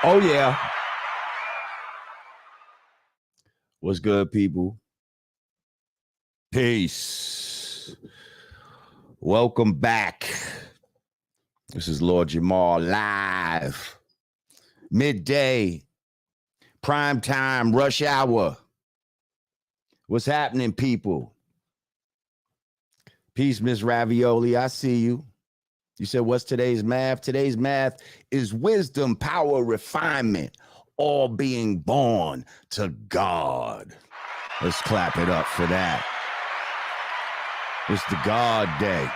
Oh, yeah. What's good, people? Peace. Welcome back. This is Lord Jamar live. Midday. Prime time. Rush hour. What's happening, people? Peace, Miss Ravioli. I see you. You said, what's today's math? Today's math is wisdom, power, refinement, all being born to God. Let's clap it up for that. It's the God Day.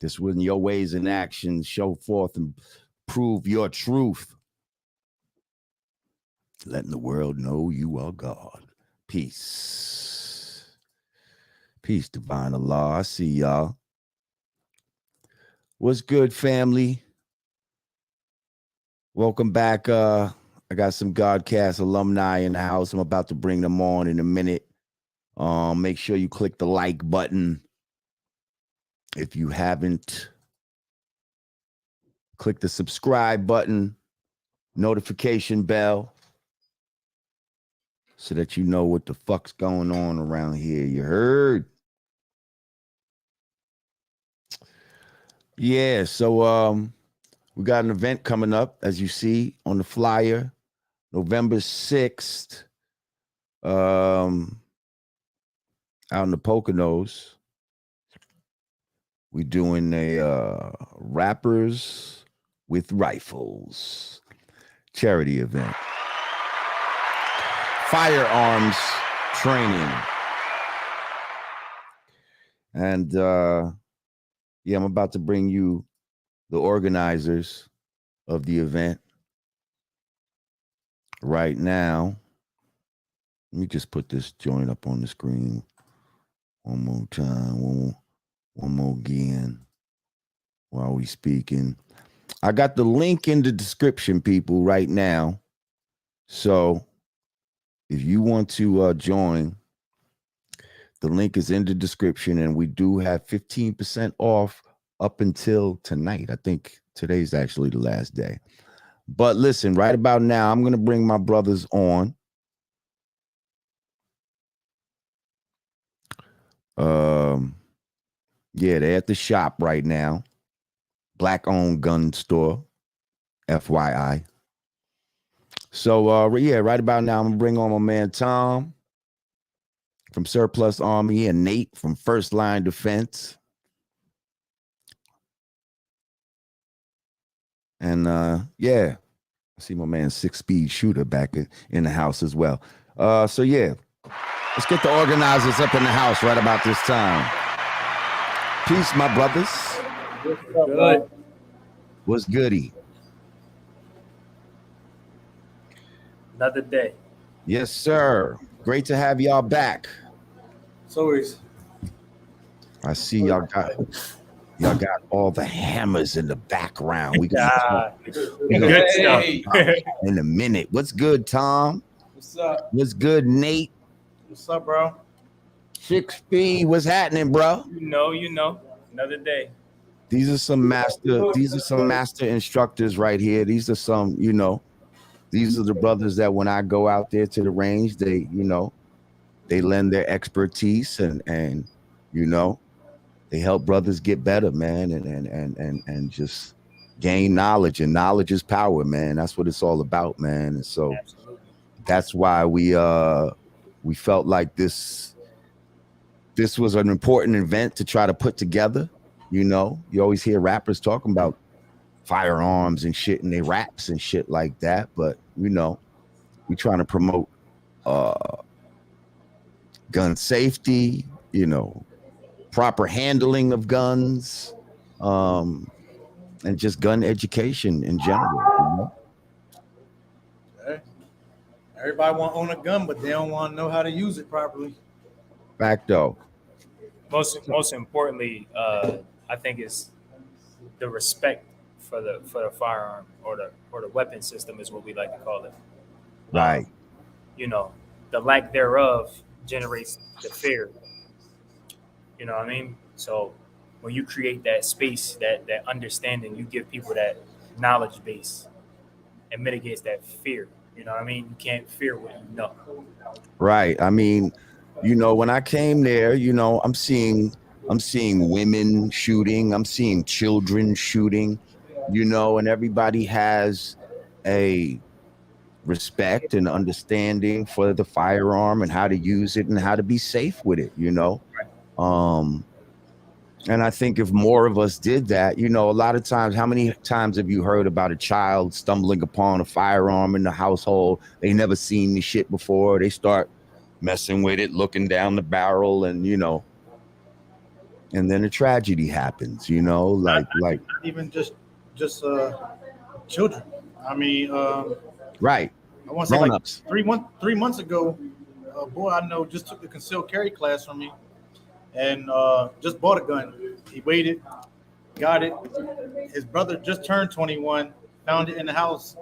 This when your ways and actions show forth and prove your truth. Letting the world know you are God. Peace. Peace, divine Allah. I see y'all. What's good, family? Welcome back. I got some Godcast alumni in the house. I'm about to bring them on in a minute. Make sure you click the like button. If you haven't, click the subscribe button, notification bell, so that you know what the fuck's going on around here. You heard? Yeah, so we got an event coming up, as you see on the flyer, November 6th, out in the Poconos. We're doing a Rappers with Rifles charity event. Firearms training. And yeah, I'm about to bring you the organizers of the event right now. Let me just put this joint up on the screen one more time, one more again while we speaking. I got the link in the description, people, right now. So if you want to join, the link is in the description, and we do have 15% off up until tonight. I think today's actually the last day. But listen, right about now, I'm going to bring my brothers on. Yeah, they're at the shop right now. Black-owned gun store, FYI. So, yeah, right about now, I'm going to bring on my man Tom from Surplus Army and Nate from First Line Defense. And, yeah, I see my man 6-speed shooter back in the house as well. So, yeah, let's get the organizers up in the house right about this time. Peace, my brothers. Good. What's goody? Another day. Yes, sir. Great to have y'all back. So is. I see y'all got all the hammers in the background. We got good stuff in a minute. What's good, Tom? What's up? What's good, Nate? What's up, bro? 6P, what's happening, bro? You know, another day. These are some master instructors right here. These are some, these are the brothers that when I go out there to the range, they lend their expertise and They help brothers get better, man, and just gain knowledge. And knowledge is power, man. That's what it's all about, man. And so Absolutely. that's why we felt like this was an important event to try to put together. You know, you always hear rappers talking about firearms and shit and they raps and shit like that, but you know, we trying to promote gun safety, you know, proper handling of guns, um, and just gun education in general. You know? Okay. Everybody want to own a gun, but they don't want to know how to use it properly. Facto. Most importantly, I think is the respect for the firearm or the weapon system is what we like to call it. Right. You know, the lack thereof generates the fear. You know what I mean? So when you create that space, that understanding, you give people that knowledge base, it mitigates that fear. You know what I mean? You can't fear what you know. Right. I mean, you know, when I came there, you know, I'm seeing women shooting, I'm seeing children shooting, you know, and everybody has a respect and understanding for the firearm and how to use it and how to be safe with it, you know. And I think if more of us did that, you know, a lot of times, how many times have you heard about a child stumbling upon a firearm in the household? They never seen the shit before. They start messing with it, looking down the barrel, and you know, and then a tragedy happens, you know, like Not even just children. I mean, right. I want to say like Grown-ups. 3 months ago, a boy I know just took the concealed carry class from me and just bought a gun. He waited, got it. His brother just turned 21, found it in the house,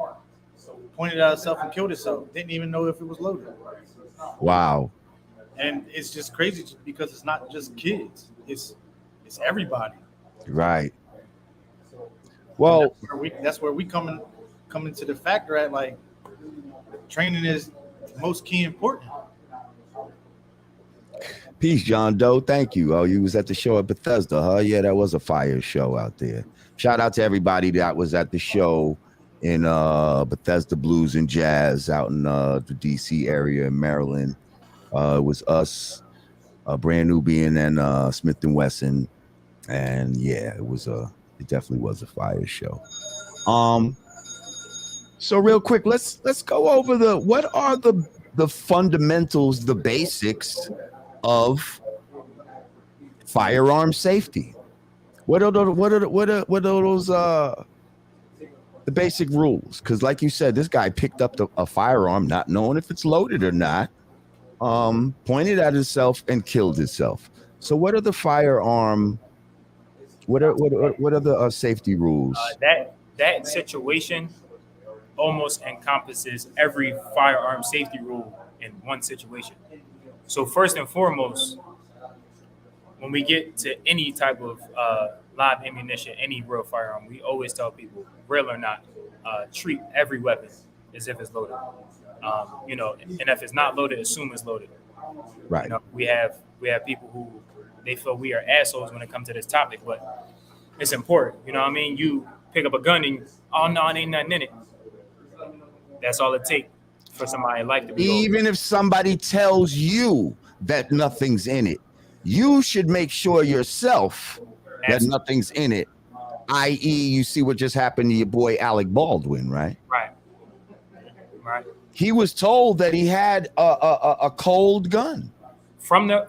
pointed at himself and killed himself. Didn't even know if it was loaded. Wow. And it's just crazy because it's not just kids. It's everybody. Right. Well, That's where we come into the factor at like training is most key important. peace, John Doe. Thank you. Oh, you was at the show at Bethesda, huh? Yeah, that was a fire show out there. Shout out to everybody that was at the show in Bethesda Blues and Jazz out in the DC area in Maryland. It was us, Brand Nubian, and Smith and Wesson, and yeah, it definitely was a fire show. So real quick, let's go over what are the fundamentals, the basics of firearm safety. What are those the basic rules? Because like you said, this guy picked up a firearm not knowing if it's loaded or not, pointed at himself and killed himself. So what are the firearm? What are the safety rules? That situation almost encompasses every firearm safety rule in one situation. So first and foremost, when we get to any type of live ammunition, any real firearm, we always tell people, real or not, treat every weapon as if it's loaded. You know, and if it's not loaded, assume it's loaded. Right. You know, we have people who they feel we are assholes when it comes to this topic, but it's important. You know what I mean? You pick up a gun and oh no, it ain't nothing in it. That's all it takes for somebody like to be even if somebody tells you that nothing's in it, you should make sure yourself that nothing's in it. I.e., you see what just happened to your boy Alec Baldwin, right? Right. He was told that he had a cold gun from the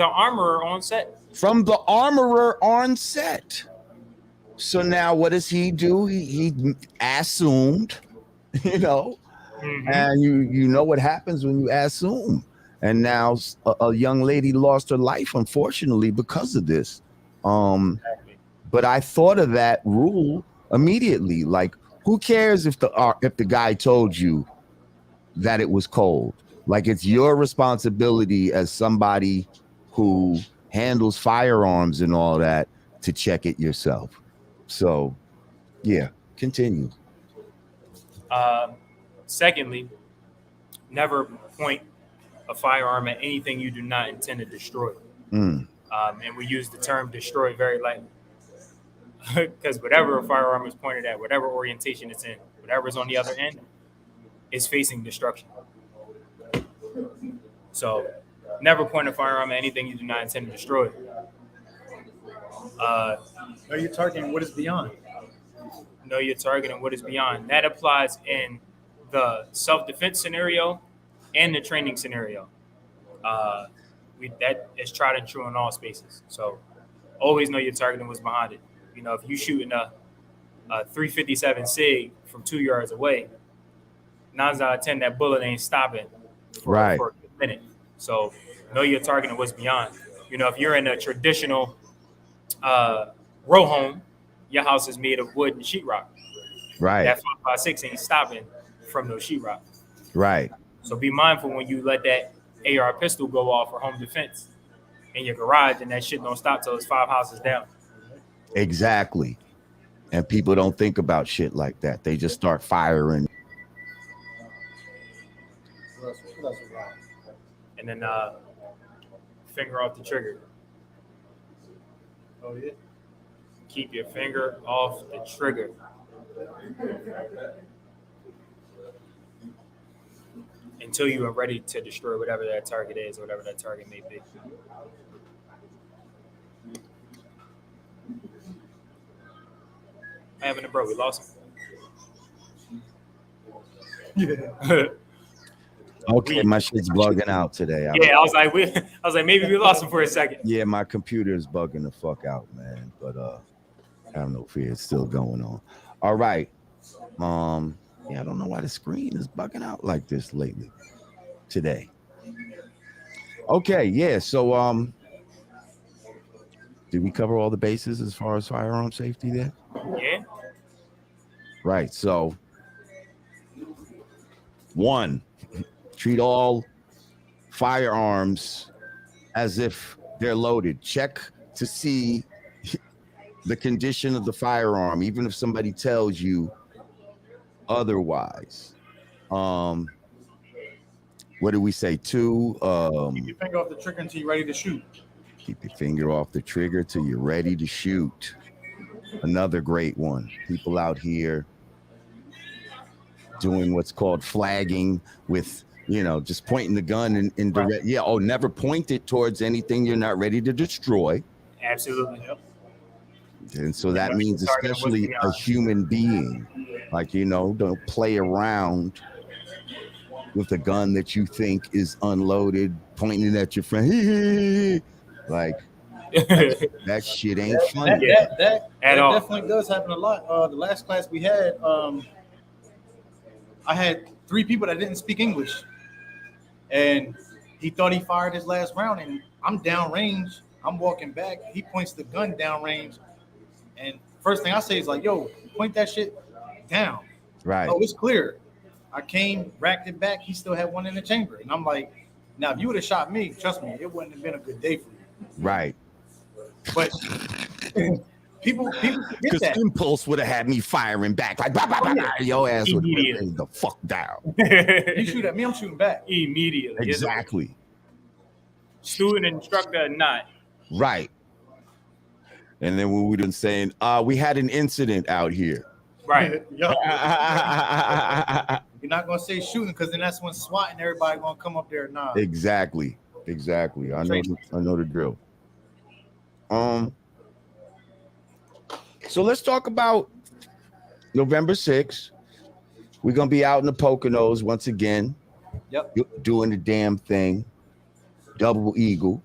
armorer on set. From the armorer on set. So now what does he do? He assumed, you know, and you know what happens when you assume. And now a young lady lost her life, unfortunately, because of this. But I thought of that rule immediately. Like, who cares if the guy told you that it was cold? Like, it's your responsibility as somebody who handles firearms and all that to check it yourself. So, yeah, continue. Secondly, never point a firearm at anything you do not intend to destroy. And we use the term destroy very lightly. Because whatever a firearm is pointed at, whatever orientation it's in, whatever is on the other end, is facing destruction. So never point a firearm at anything you do not intend to destroy. Are you targeting what is beyond? Know your target and what is beyond. That applies in the self-defense scenario and the training scenario. That is tried and true in all spaces. So always know your target and what's behind it. You know, if you shooting a 357 SIG from 2 yards away, 9 out of 10 that bullet ain't stopping for a minute. So know your target and what's beyond. You know, if you're in a traditional row home, your house is made of wood and sheetrock. Right. That 5.56 ain't stopping from no sheetrock. Right. So be mindful when you let that AR pistol go off for home defense in your garage, and that shit don't stop till it's 5 houses down. Exactly. And people don't think about shit like that. They just start firing. And then finger off the trigger. Oh yeah. Keep your finger off the trigger. Until you are ready to destroy whatever that target is, or whatever that target may be. What happened to bro? We lost him. Yeah. Okay, my shit's bugging out today. I was like, maybe we lost him for a second. Yeah, my computer is bugging the fuck out, man. But I have no fear. It's still going on. All right. Yeah, I don't know why the screen is bugging out like this lately. Today. Okay, yeah. So did we cover all the bases as far as firearm safety there? Yeah. Right. So 1, treat all firearms as if they're loaded. Check to see the condition of the firearm, even if somebody tells you otherwise. What do we say? 2, keep your finger off the trigger until you're ready to shoot. Keep your finger off the trigger till you're ready to shoot. Another great one. People out here doing what's called flagging with, just pointing the gun in direct. Yeah. Oh, never point it towards anything you're not ready to destroy. Absolutely. Yep. And so that means especially a human being, like, don't play around with a gun that you think is unloaded, pointing at your friend. Like, that shit ain't funny. That definitely does happen a lot. The last class we had, I had 3 people that didn't speak English, and he thought he fired his last round, and I'm downrange. I'm walking back. He points the gun downrange, and first thing I say is like, "Yo, point that shit down." Right. Oh, it's clear. I came, racked it back. He still had one in the chamber, and I'm like, "Now, if you would have shot me, trust me, it wouldn't have been a good day for you." Right. But people forget that. Impulse would have had me firing back like, bah, bah, bah, bah. Your ass would have been the fuck down. You shoot at me, I'm shooting back immediately. Exactly. Student, instructor, not. Right. And then when we done saying, we had an incident out here. Right. You're not gonna say shooting, because then that's when SWAT and everybody gonna come up there. Nah. Exactly. I know the drill. So let's talk about November 6th. We're gonna be out in the Poconos once again. Yep. Doing the damn thing. Double Eagle.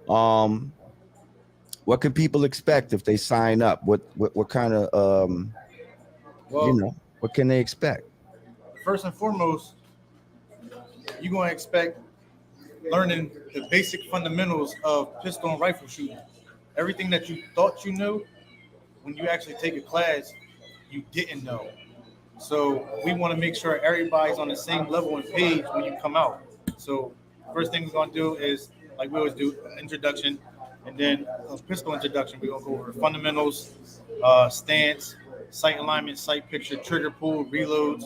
What can people expect if they sign up? What kind of what can they expect? First and foremost, you're gonna expect learning the basic fundamentals of pistol and rifle shooting. Everything that you thought you knew, when you actually take a class, you didn't know. So we want to make sure everybody's on the same level and page when you come out. So first thing we're going to do is, like we always do, introduction, and then a pistol introduction. We're going to go over fundamentals, stance, sight alignment, sight picture, trigger pull, reloads.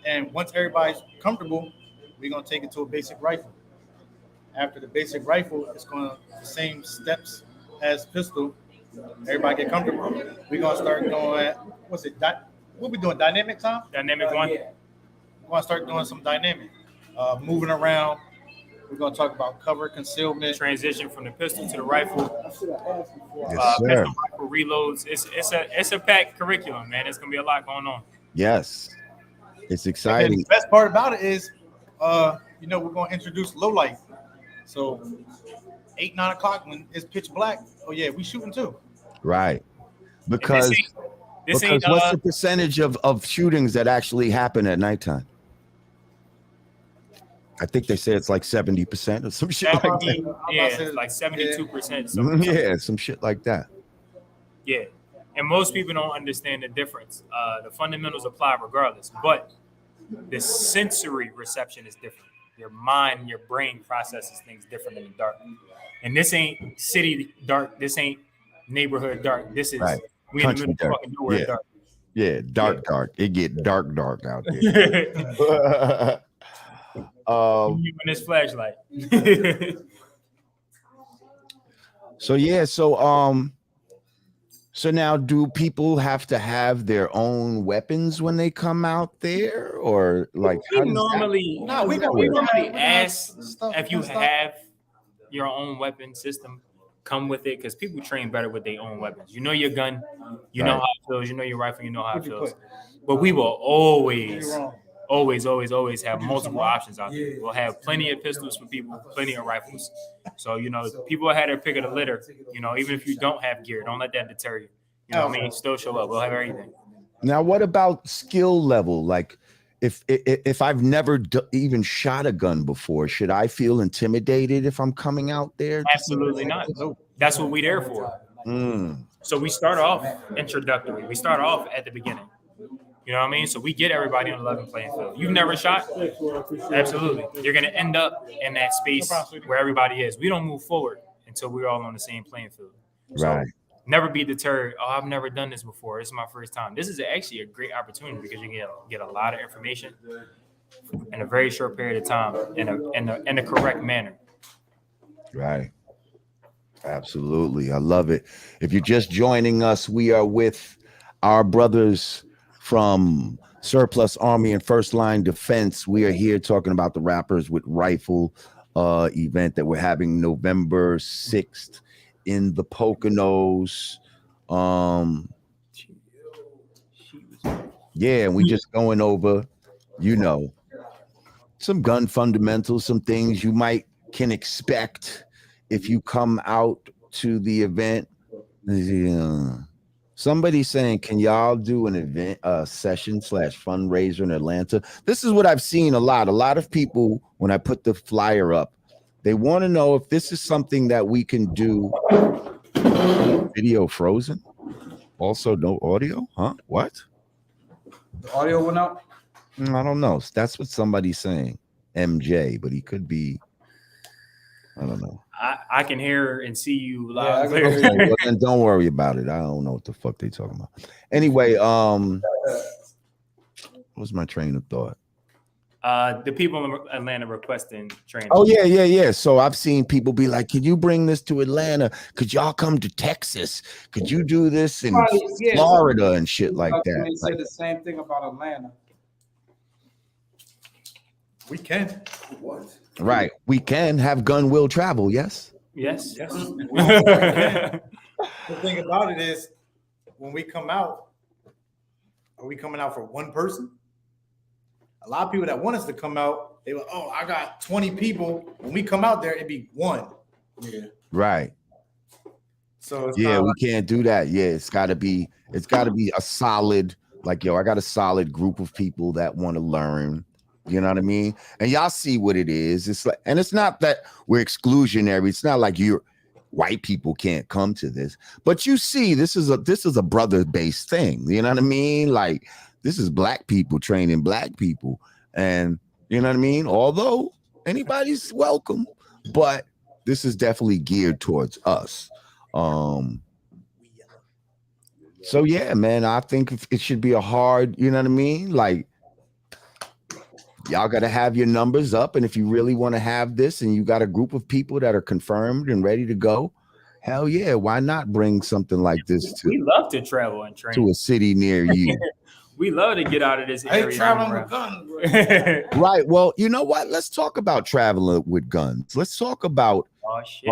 And once everybody's comfortable, we're going to take it to a basic rifle. After the basic rifle, it's going to the same steps as pistol. Everybody get comfortable. We're gonna start doing what's it? What we doing? Dynamic time? Dynamic one. We're gonna start doing some dynamic, moving around. We're gonna talk about cover concealment. Transition from the pistol to the rifle. Yes, Pistol sir. rifle reloads. It's a packed curriculum, man. It's gonna be a lot going on. Yes, it's And exciting. the best part about it is, we're gonna introduce low light. So 8, 9 o'clock when it's pitch black. Oh yeah, we shooting too. Right. And Because this ain't what's the percentage of shootings that actually happen at nighttime? I think they say it's like 70% or some shit like that. 70, yeah, it's like 72%. Yeah, some shit like that. Yeah. And most people don't understand the difference. The fundamentals apply regardless, but the sensory reception is different. Your mind, your brain processes things different in the dark. And this ain't city dark. This ain't neighborhood dark. This is Right. we in the Country middle dark. of fucking nowhere Yeah. dark. Yeah, dark. It get dark out there. Even this flashlight. So now do people have to have their own weapons when they come out there, or like we normally ask stuff if you and stuff. have your own weapon system come with it, because people train better with their own weapons. You know your gun, you know Right. how it feels, you know your rifle, you know how it What'd you feels. put? But we will always You're wrong. always have multiple options out there. We'll have plenty of pistols for people, plenty of rifles. So, people had their pick of the litter. Even if you don't have gear, don't let that deter you. You know what I mean? Still show up. We'll have everything. Now, what about skill level? Like, if I've never even shot a gun before, should I feel intimidated if I'm coming out there? Absolutely not. That's what we're there for. Mm, So we start off introductory. We start off at the beginning. You know what I mean? So we get everybody on the level playing field. You've never shot? Absolutely. You're going to end up in that space where everybody is. We don't move forward until we're all on the same playing field. So right. never be deterred. Oh, I've never done this before. This is my first time. This is actually a great opportunity because you get a lot of information in a very short period of time in a correct manner. Right. Absolutely. I love it. If you're just joining us, we are with our brothers from Surplus Army and First Line Defense. We are here talking about the Rappers with Rifle event that we're having November 6th in the Poconos. Yeah, and we just going over, some gun fundamentals, some things you can expect if you come out to the event. Somebody saying, can y'all do an event, session / fundraiser in Atlanta? This is what I've seen a lot. A lot of people, when I put the flyer up, they want to know if this is something that we can do. Video frozen. Also, no audio. Huh? What? The audio went out? I don't know. That's what somebody's saying. MJ, but he could be. I don't know. I can hear and see you loud. Yeah, Okay, well, then don't worry about it. I don't know what the fuck they talking about. Anyway, what was my train of thought? The people in Atlanta requesting training. Oh, yeah. So I've seen people be like, "Could you bring this to Atlanta? Could y'all come to Texas? Could you do this in Florida and shit like that?" They said the same thing about Atlanta. We can. What? Right. We can have gun will travel. Yes. Yes. The thing about it is, when we come out, are we coming out for one person? A lot of people that want us to come out, they were, oh, I got 20 people. When we come out there, it'd be one. Yeah. Right. So it's Yeah, kinda we like, can't do that. Yeah, it's gotta be a solid, like, I got a solid group of people that want to learn. You know what I mean? And y'all see what it is. It's like, and it's not that we're exclusionary. It's not like white people can't come to this, but you see, this is a brother-based thing. You know what I mean? Like, this is black people training black people, and you know what I mean? Although anybody's welcome, but this is definitely geared towards us. So yeah, man, I think it should be a hard, you know what I mean? Like, y'all got to have your numbers up. And if you really want to have this and you got a group of people that are confirmed and ready to go, hell yeah, why not bring something like this We love to travel and train. to a city near you? We love to get out of this I area. hate traveling with guns. Right. Well, you know what? Let's talk about traveling with guns. Let's talk about Oh shit.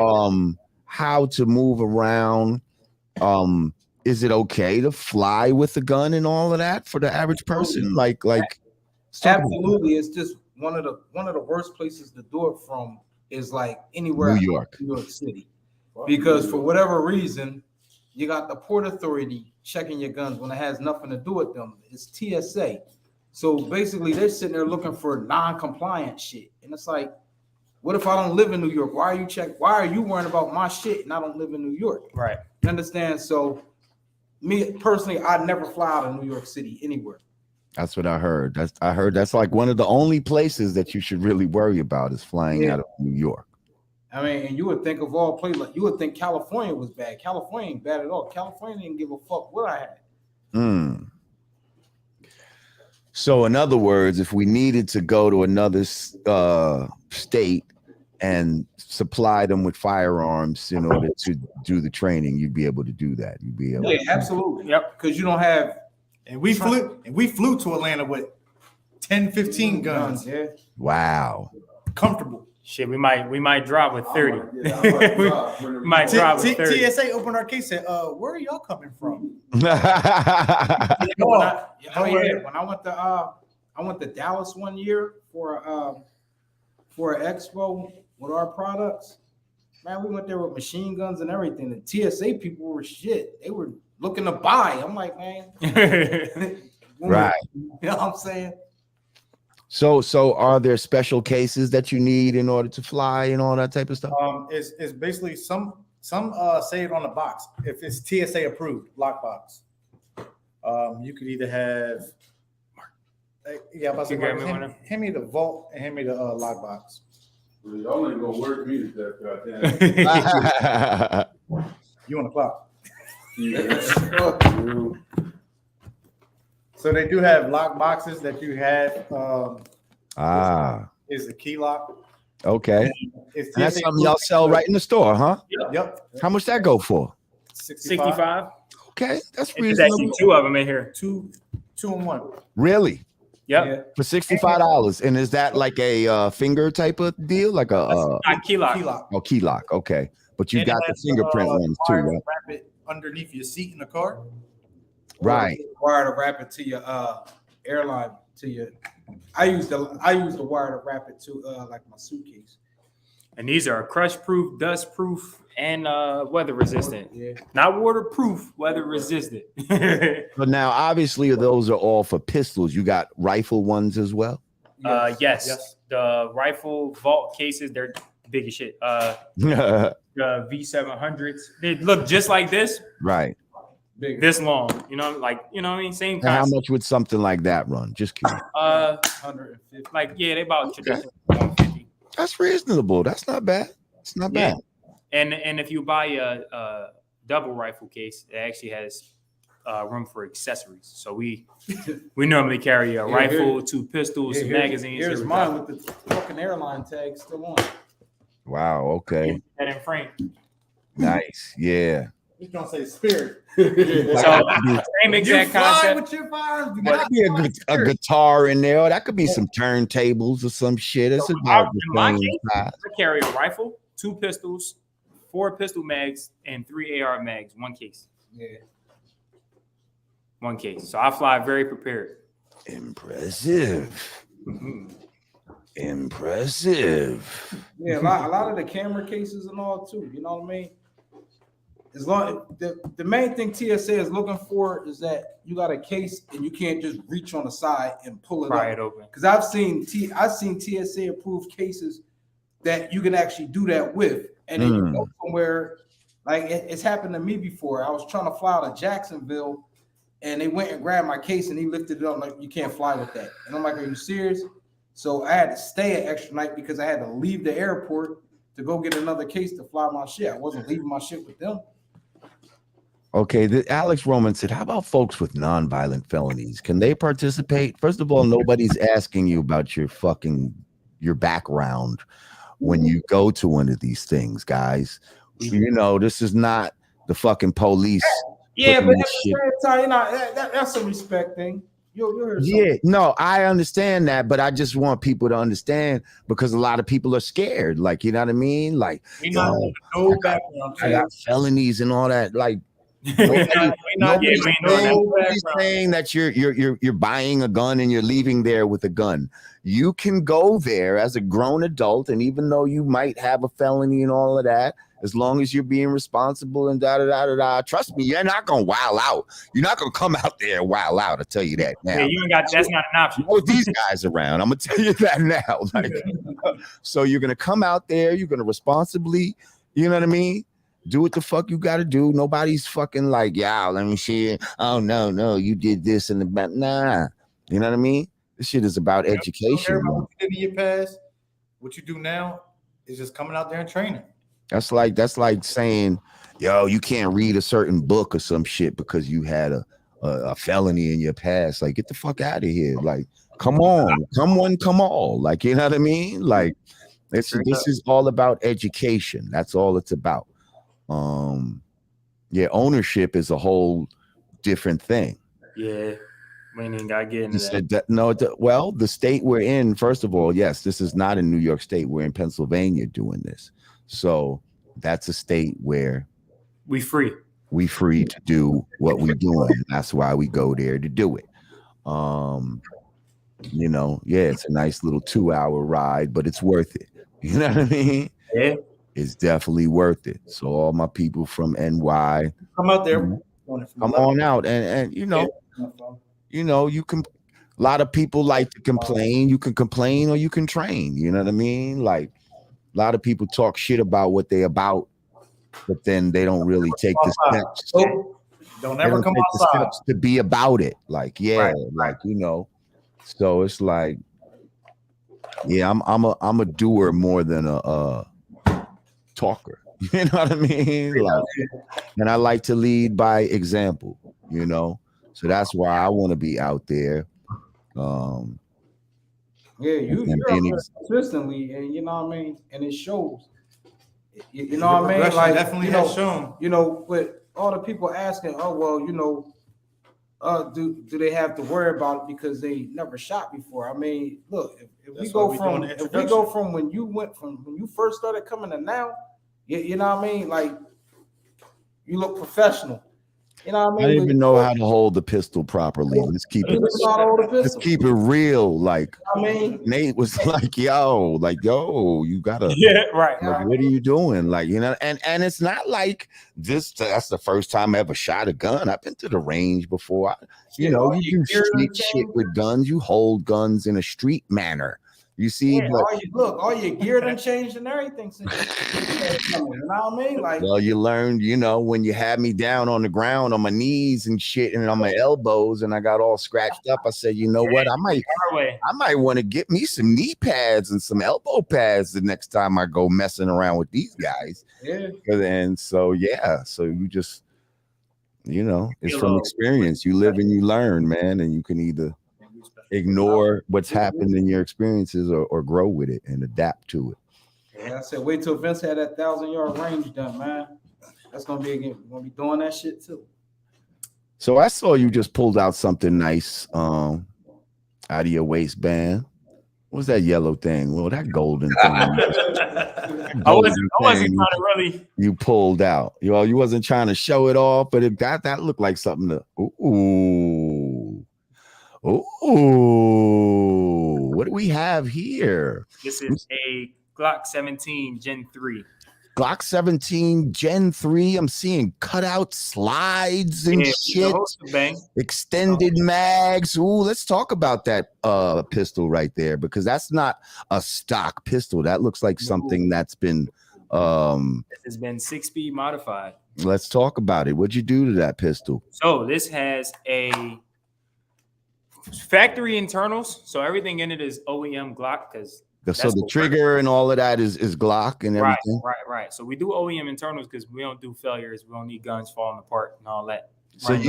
how to move around. Is it okay to fly with a gun and all of that for the average person? Like let's talk about Absolutely, it's just one of the worst places to do it from is like anywhere New York. New York City, because for whatever reason, you got the Port Authority checking your guns when it has nothing to do with them. It's TSA. So basically, they're sitting there looking for non-compliant shit, and it's like, what if I don't live in New York? Why are you worrying about my shit and I don't live in New York? Right. You understand? So, me personally, I'd never fly out of New York City anywhere. That's what I heard. That's like one of the only places that you should really worry about is flying out of New York. I mean, and you would think of all places, like you would think California was bad. California ain't bad at all. California didn't give a fuck what I had. So in other words, if we needed to go to another state and supply them with firearms in order to do the training, you'd be able to do that. You'd be able. Yeah, absolutely. Yep. Because you don't have. And we flew to Atlanta with 10, 15 guns. Yeah. Wow. Comfortable. Shit, we might drop with 30. We might drop with 30. TSA opened our case and said, where are y'all coming from? When I went to Dallas one year for an expo with our products. Man, we went there with machine guns and everything. The TSA people were shit. They were looking to buy. I'm like, man. Right. You know what I'm saying? So are there special cases that you need in order to fly and all that type of stuff? It's basically some say it on the box. If it's TSA approved, lockbox. You could either have hand me the vault and hand me the lockbox. Y'all ain't gonna work me to death, goddamn. You on the clock. Yeah. So they do have lock boxes that you have. Is the key lock. Okay. It's And that's something y'all sell right in the store, huh? Yep. How much that go for? 65. Okay, that's There's reasonable. actually two of them in here. Two and one. Really? Yep. Yeah. For $65. And is that like a finger type of deal? Like a Key lock. Key lock. key lock. Okay. But you And got it the has, fingerprint ones too, wire to right? Wrap it underneath your seat in the car. Right. Wire to wrap it to your airline to your. I use the wire to wrap it to like my suitcase. And these are crush proof, dust proof, and weather resistant. Yeah. Not waterproof, weather resistant. But now obviously those are all for pistols. You got rifle ones as well. Yes. The rifle vault cases, they're big as shit. The V700s, they look just like this, Right. Big. this long. You know what I mean? Same And how kind. much would something like that run? Just curious. 150. Like they about traditional 150. That's reasonable. That's not bad. It's not Yeah. bad. And if you buy a double rifle case, it actually has room for accessories. So we normally carry a rifle, two pistols, some magazines. Here's mine with the fucking airline tag still on. Wow. Okay. That in frame. Nice. Yeah. He's gonna say spirit. So same exact fly concept. with your firearms. do That not could be a guitar in there. That could be some turntables or some shit. It's about the In my same case, size. I carry a rifle, two pistols, 4 pistol mags, and 3 AR mags. One case. Yeah. One case. So I fly very prepared. Impressive. Impressive. Yeah, a lot of the camera cases and all too. You know what I mean? As long the main thing TSA is looking for is that you got a case and you can't just reach on the side and pull it Pry up. it open. Because I've seen TSA approved cases that you can actually do that with, and then you go somewhere. Like it's happened to me before. I was trying to fly out of Jacksonville, and they went and grabbed my case and he lifted it up like, you can't fly with that. And I'm like, are you serious? So I had to stay an extra night because I had to leave the airport to go get another case to fly my shit. I wasn't leaving my shit with them. Okay, Alex Roman said, how about folks with nonviolent felonies? Can they participate? First of all, nobody's asking you about your background when you go to one of these things, guys. You know, this is not the fucking police. Yeah, putting but at this the shit. same time, you know, that's a respect thing. You heard something. Yeah, no, I understand that, but I just want people to understand because a lot of people are scared. Like, you know what I mean? Like, We not yo, no background I got check. felonies and all that. Like, We not nobody's doing nobody's background. saying that you're buying a gun and you're leaving there with a gun. You can go there as a grown adult, and even though you might have a felony and all of that, as long as you're being responsible and da da da da da. Trust me, you're not gonna wild out. You're not gonna come out there and wild out. I tell you that now. Yeah, you ain't got. That's not an option. You know these guys around. I'm gonna tell you that now. Like, so you're gonna come out there. You're gonna responsibly. You know what I mean? Do what the fuck you got to do. Nobody's fucking like, yeah, let me see it. Oh, no, you did this in the back. Nah. You know what I mean? This shit is about education. What you did in your past, what you do now is just coming out there and training. That's like saying, yo, you can't read a certain book or some shit because you had a felony in your past. Like, get the fuck out of here. Like, come on, come one, come all. Like, you know what I mean? Like, this is all about education. That's all it's about. Yeah, ownership is a whole different thing. Yeah, we ain't even gotta get into that. No, well, the state we're in, first of all, yes, this is not in New York State. We're in Pennsylvania doing this. So that's a state where we free to do what we doing. That's why we go there to do it. You know, yeah, it's a nice little 2-hour ride, but it's worth it. You know what I mean? Yeah. It's definitely worth it. So all my people from NY, come out there, come on out, and you know, you can. A lot of people like to complain. You can complain or you can train. You know what I mean? Like, a lot of people talk shit about what they about, but then they don't really take the steps. Don't ever come outside. The steps to be about it. Like, yeah, like, you know. So it's like, yeah, I'm a doer more than a talker. You know what I mean? Like, and I like to lead by example, you know. So that's why I want to be out there. Yeah, you're consistently, and you know what I mean, and it shows. You know what I mean? Like, definitely you know, has shown. You know, with all the people asking, oh well, you know, do they have to worry about it because they never shot before? I mean, look, if we go from when you first started coming to now, you know what I mean? Like, you look professional. You know what I mean? I didn't even know how to hold the pistol properly. Let's keep it real. Like, I mean, Nate was like, yo, you gotta, right. Like, what are you doing? Like, you know, and it's not like this. That's the first time I ever shot a gun. I've been to the range before. You know, you do street shit with guns. You hold guns in a street manner. You see, all your gear done changed and everything since you know what I mean? Like, well, you learned, you know, when you had me down on the ground on my knees and shit and on my elbows and I got all scratched up. I said, you know what? I might want to get me some knee pads and some elbow pads the next time I go messing around with these guys. Yeah. And so, yeah, so you just, you know, it's from experience. You live and you learn, man, and you can either ignore what's happened in your experiences or grow with it and adapt to it. Yeah, I said, wait till Vince had that 1,000-yard range done, man. That's gonna be again. We're gonna be doing that shit too. So I saw you just pulled out something nice out of your waistband. What's that yellow thing? Well, that golden thing. I wasn't trying to really. You pulled out. You wasn't trying to show it off, but that looked like something to. Ooh, what do we have here? This is a Glock 17 Gen 3. Glock 17 Gen 3. I'm seeing cutout slides and shit. Extended mags. Ooh, let's talk about that pistol right there, because that's not a stock pistol. That looks like something that's been it's been 6-speed modified. Let's talk about it. What'd you do to that pistol? So this has a factory internals, so everything in it is OEM Glock, because So the trigger and all of that is Glock and everything. Right. So we do OEM internals because we don't do failures. We don't need guns falling apart and all that. So Right.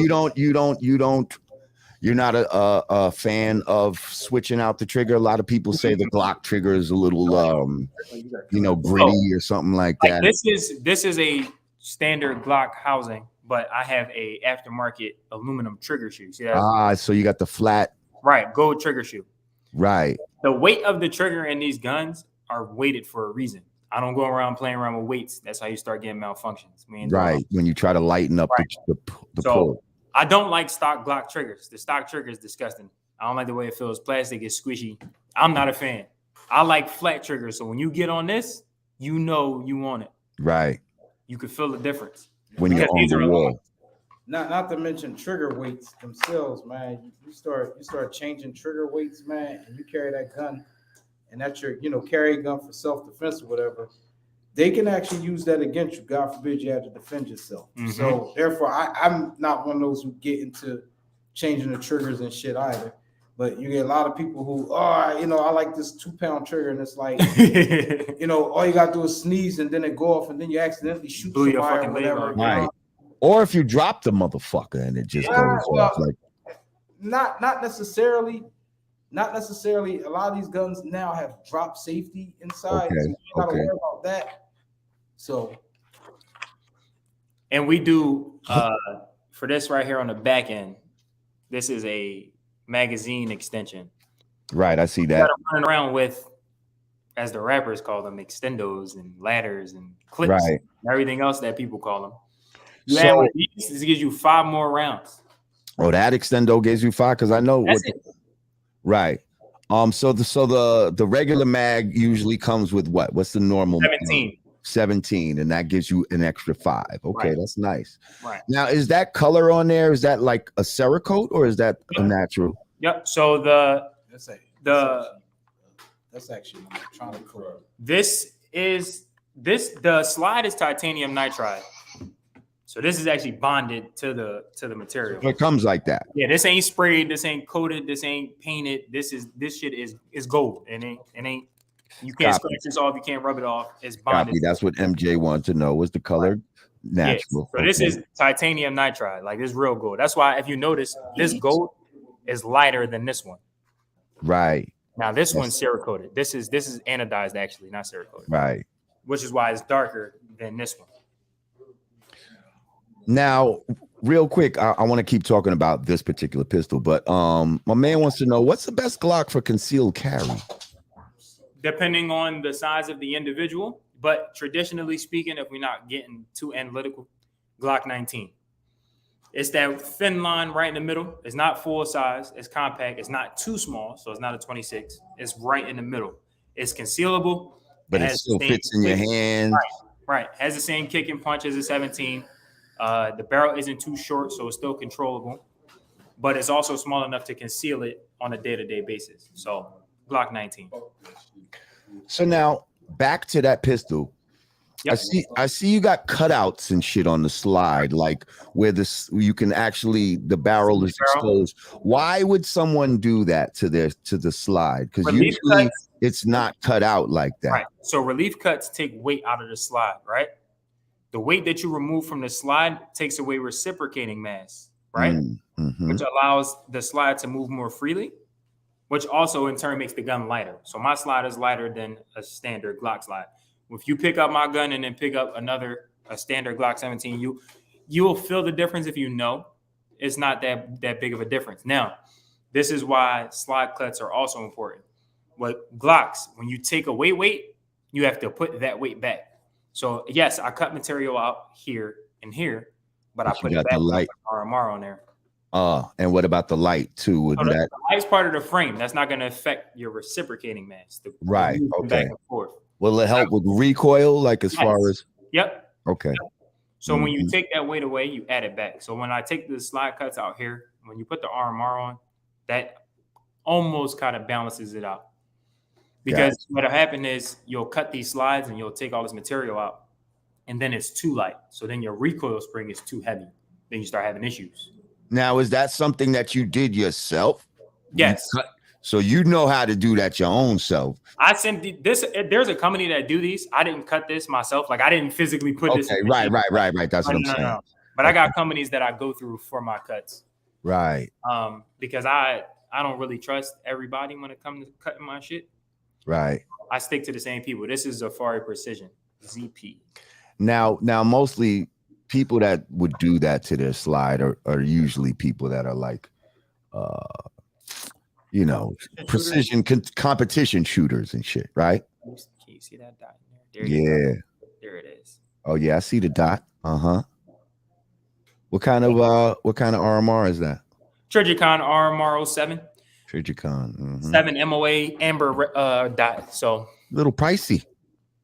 you're not a fan of switching out the trigger. A lot of people say the Glock trigger is a little gritty or something like that. This is a standard Glock housing, but I have a aftermarket aluminum trigger shoe. So you got the flat gold trigger shoe. Right. The weight of the trigger in these guns are weighted for a reason. I don't go around playing around with weights. That's how you start getting malfunctions. Right. When you try to lighten up the pull. I don't like stock Glock triggers. The stock trigger is disgusting. I don't like the way it feels. Plastic is squishy. I'm not a fan. I like flat triggers. So when you get on this, you know you want it. Right. You can feel the difference. When you're on the wall. Not to mention trigger weights themselves, man. You start changing trigger weights, man, and you carry that gun, and that's your carry a gun for self-defense or whatever. They can actually use that against you. God forbid you have to defend yourself. Mm-hmm. So therefore, I'm not one of those who get into changing the triggers and shit either. But you get a lot of people who, I like this 2-pound trigger, and it's like, all you gotta do is sneeze and then it go off, and then you accidentally shoot somebody or whatever. Right. Or if you drop the motherfucker and it just goes off. Like, not necessarily. Not necessarily. A lot of these guns now have drop safety inside. Okay. So you gotta worry about that. So, and we do for this right here on the back end. This is a magazine extension. Right, I see that. Running around with, as the rappers call them, extendos and ladders and clips, and everything else that people call them. This gives you 5 more rounds. Oh, that extendo gives you 5 because I know right. So the regular mag usually comes with what? What's the normal? 17, and that gives you an extra 5. Okay, that's nice. Right. Now, is that color on there? Is that like a Cerakote or is that a natural? Yep. So that's actually electronic color. The slide is titanium nitride. So this is actually bonded to the material. It comes like that. Yeah, this ain't sprayed, this ain't coated, this ain't painted. This shit is gold. And it ain't you can't scratch this off, you can't rub it off. It's bonded. That's what MJ wanted to know, was the color natural. Yes. So this is titanium nitride, like this real gold. That's why if you notice, this gold is lighter than this one. Right. Now this one's Cerakoted. This is anodized actually, not Cerakoted. Right. Which is why it's darker than this one. Now, real quick, I want to keep talking about this particular pistol, but my man wants to know, what's the best Glock for concealed carry? Depending on the size of the individual, but traditionally speaking, if we're not getting too analytical, Glock 19. It's that thin line right in the middle. It's not full size. It's compact. It's not too small, so it's not a 26. It's right in the middle. It's concealable. But it still fits in your hand. Right. Has the same kick and punch as a 17. The barrel isn't too short, so it's still controllable. But it's also small enough to conceal it on a day-to-day basis. So Glock 19. So now back to that pistol. Yep. I see you got cutouts and shit on the slide, like where you can actually the barrel is exposed. Why would someone do that to the slide? Because usually it's not cut out like that. Right. So relief cuts take weight out of the slide, right? The weight that you remove from the slide takes away reciprocating mass, right? Mm-hmm. Which allows the slide to move more freely, which also in turn makes the gun lighter. So my slide is lighter than a standard Glock slide. If you pick up my gun and then pick up a standard Glock 17, you'll feel the difference if you know. It's not that big of a difference. Now, this is why slide cuts are also important. With Glocks, when you take away weight, you have to put that weight back. So yes, I cut material out here and here, but I put it back with RMR on there. And what about the light too? So the light's part of the frame. That's not going to affect your reciprocating mass. Right. Okay. Back and forth. Will it help with recoil, like as far as? Yep. Okay. Yep. So when you take that weight away, you add it back. So when I take the slide cuts out here, when you put the RMR on, that almost kind of balances it out. Because what'll happen is you'll cut these slides and you'll take all this material out, and then it's too light. So then your recoil spring is too heavy. Then you start having issues. Now, is that something that you did yourself? Yes. So you know how to do that your own self. I sent this. There's a company that do these. I didn't cut this myself. Like I didn't physically put this. Okay, in right. That's what I'm saying. No. But I got companies that I go through for my cuts. Right. Because I don't really trust everybody when it comes to cutting my shit. Right. I stick to the same people. This is Zafari Precision, ZP. Now, mostly people that would do that to their slide are usually people that are like, precision competition shooters and shit, right? Can you see that dot in there? There it is. Oh yeah, I see the dot. What kind of RMR is that? Trigicon RMR 07. Trigicon. 7 MOA amber dot. So little pricey.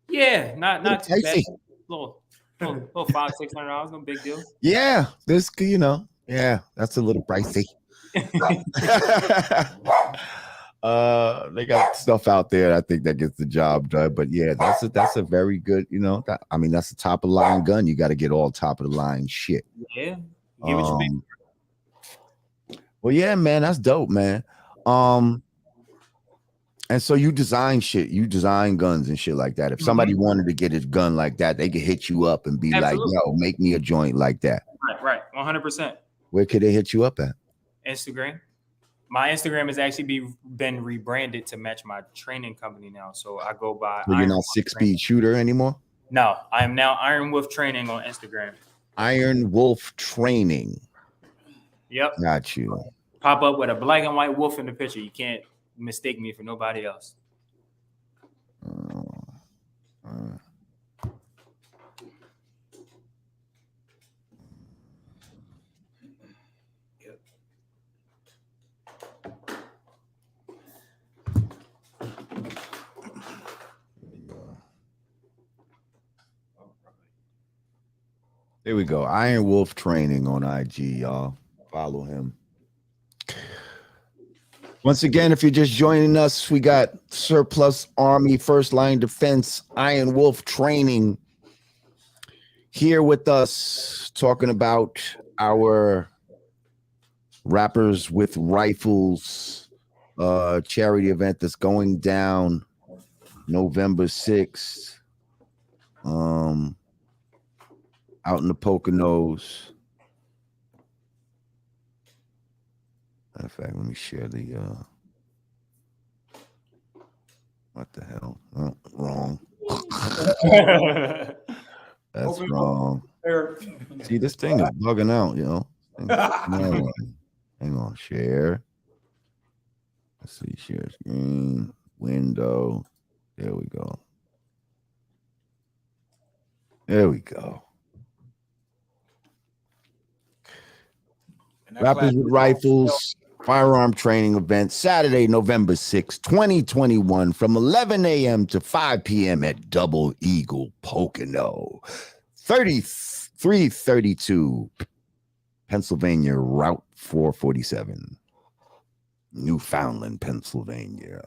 Yeah, not too pricey. bad. Little $500-$600, no big deal. Yeah, this that's a little pricey. They got stuff out there I think that gets the job done, but yeah, that's a very good, that's the top of the line gun. You got to get all top of the line shit. Yeah, give what you mean. Well, yeah, man, that's dope, man. And so you design shit, you design guns and shit like that. If somebody wanted to get a gun like that, they could hit you up and be Absolutely. Like, yo, make me a joint like that. Right, 100%. Where could they hit you up at? Instagram. My Instagram has actually been rebranded to match my training company now. So I go by. So you're not 6-speed shooter anymore? No, I am now Iron Wolf Training on Instagram. Iron Wolf Training. Yep. Got you. Pop up with a black and white wolf in the picture. You can't mistake me for nobody else. There we go. Iron Wolf Training on IG, y'all. Follow him. Once again, if you're just joining us, we got Surplus Army First Line Defense Iron Wolf Training here with us, talking about our Rappers with Rifles charity event that's going down November 6th. Out in the Poconos. Matter of fact, let me share the what the hell? Oh, wrong. That's wrong. See, this thing is bugging out, Hang on, share. Let's see, share screen, window. There we go. There we go. Rappers with Rifles Firearm Training Event, Saturday, November 6th, 2021, from 11 a.m. to 5 p.m. at Double Eagle Pocono, 3332 Pennsylvania Route 447, Newfoundland, Pennsylvania.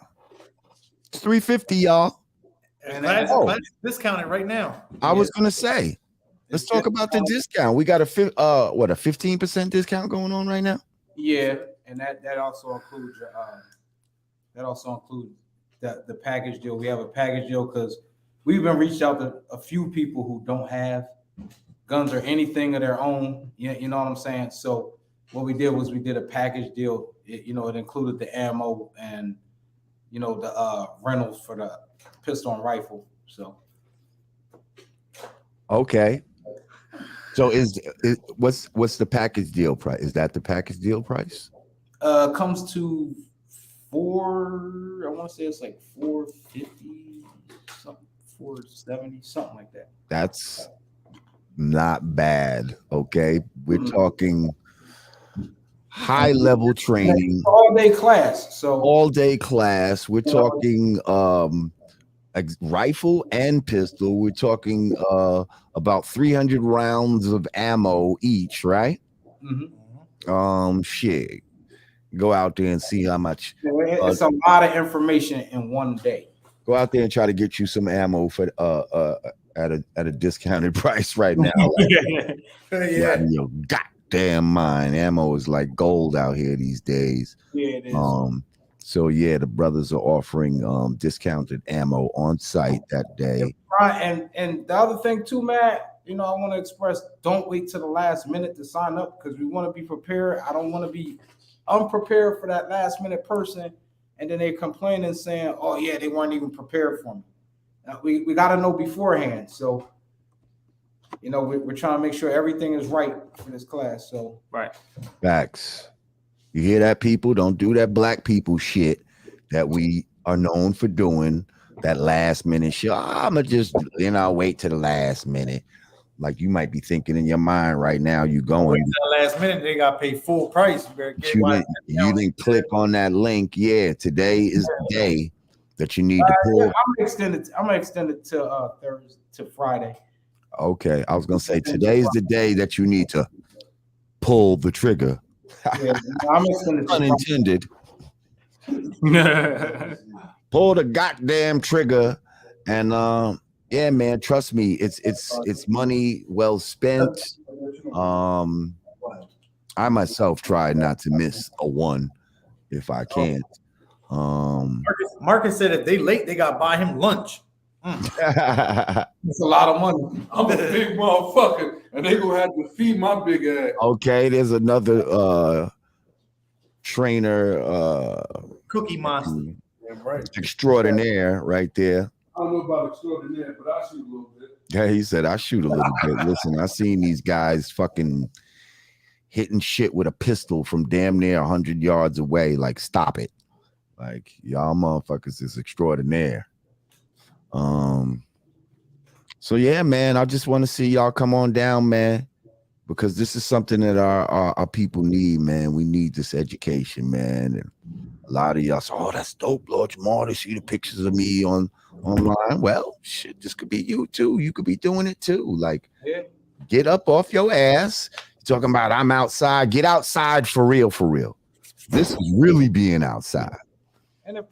It's $350, y'all. And that's discounted right now. I was gonna say. Let's talk about the discount. We got a 15% discount going on right now? Yeah, and that also includes the package deal. We have a package deal because we've been reached out to a few people who don't have guns or anything of their own. You know what I'm saying? So what we did was we did a package deal. It included the ammo and the rentals for the pistol and rifle. So okay. So what's the package deal price? Is that the package deal price? Comes to I want to say it's like $450, something, $470, something like that. That's not bad. Okay, we're talking high level training, all day class. So all day class. We're talking rifle and pistol. We're talking about 300 rounds of ammo each, right? Shit. Go out there and see how much. It's a lot of information in one day. Go out there and try to get you some ammo for at a discounted price right now. Yeah. Your goddamn mind. Ammo is like gold out here these days. Yeah, it is. So yeah, the brothers are offering discounted ammo on site that day. Right, and the other thing too, Matt, you know, I want to express, don't wait till the last minute to sign up because we want to be prepared. I don't want to be unprepared for that last minute person, and then they complaining saying, oh yeah, they weren't even prepared for me. We got to know beforehand. So, you know, we're trying to make sure everything is right for this class. So, Right. Facts. You hear that, people? Don't do that black people shit that we are known for doing. That last minute shit. I'ma just, wait to the last minute. Like you might be thinking in your mind right now, you Wait going. till the last minute, they got to pay full price. You better get You didn't click on that link. Yeah, today is the day that you need to pull. I'm gonna extend it to Thursday to Friday. Okay, I was gonna say today's the day that you need to pull the trigger. Yeah, I'm extended to Unintended. Pull the goddamn trigger, and yeah, man, trust me, it's money well spent. I myself try not to miss a one if I can. Marcus said if they late, they got to buy him lunch. It's a lot of money. I'm a big motherfucker, and they gonna have to feed my big ass. Okay, there's another trainer Cookie Monster. Yeah, right. extraordinaire right there. I don't know about extraordinaire, but I shoot a little bit. Yeah, he said I shoot a little bit. Listen, I seen these guys fucking hitting shit with a pistol from damn near 100 yards away. Like, stop it. Like, y'all motherfuckers is extraordinaire. So yeah, man, I just want to see y'all come on down, man, because this is something that our people need, man. We need this education, man. And a lot of y'all say, oh, that's dope, Lord Jamar. They see the pictures of me online. Well, shit, this could be you too. You could be doing it too. Like, get up off your ass. You're talking about I'm outside. Get outside for real, for real. This is really being outside. And if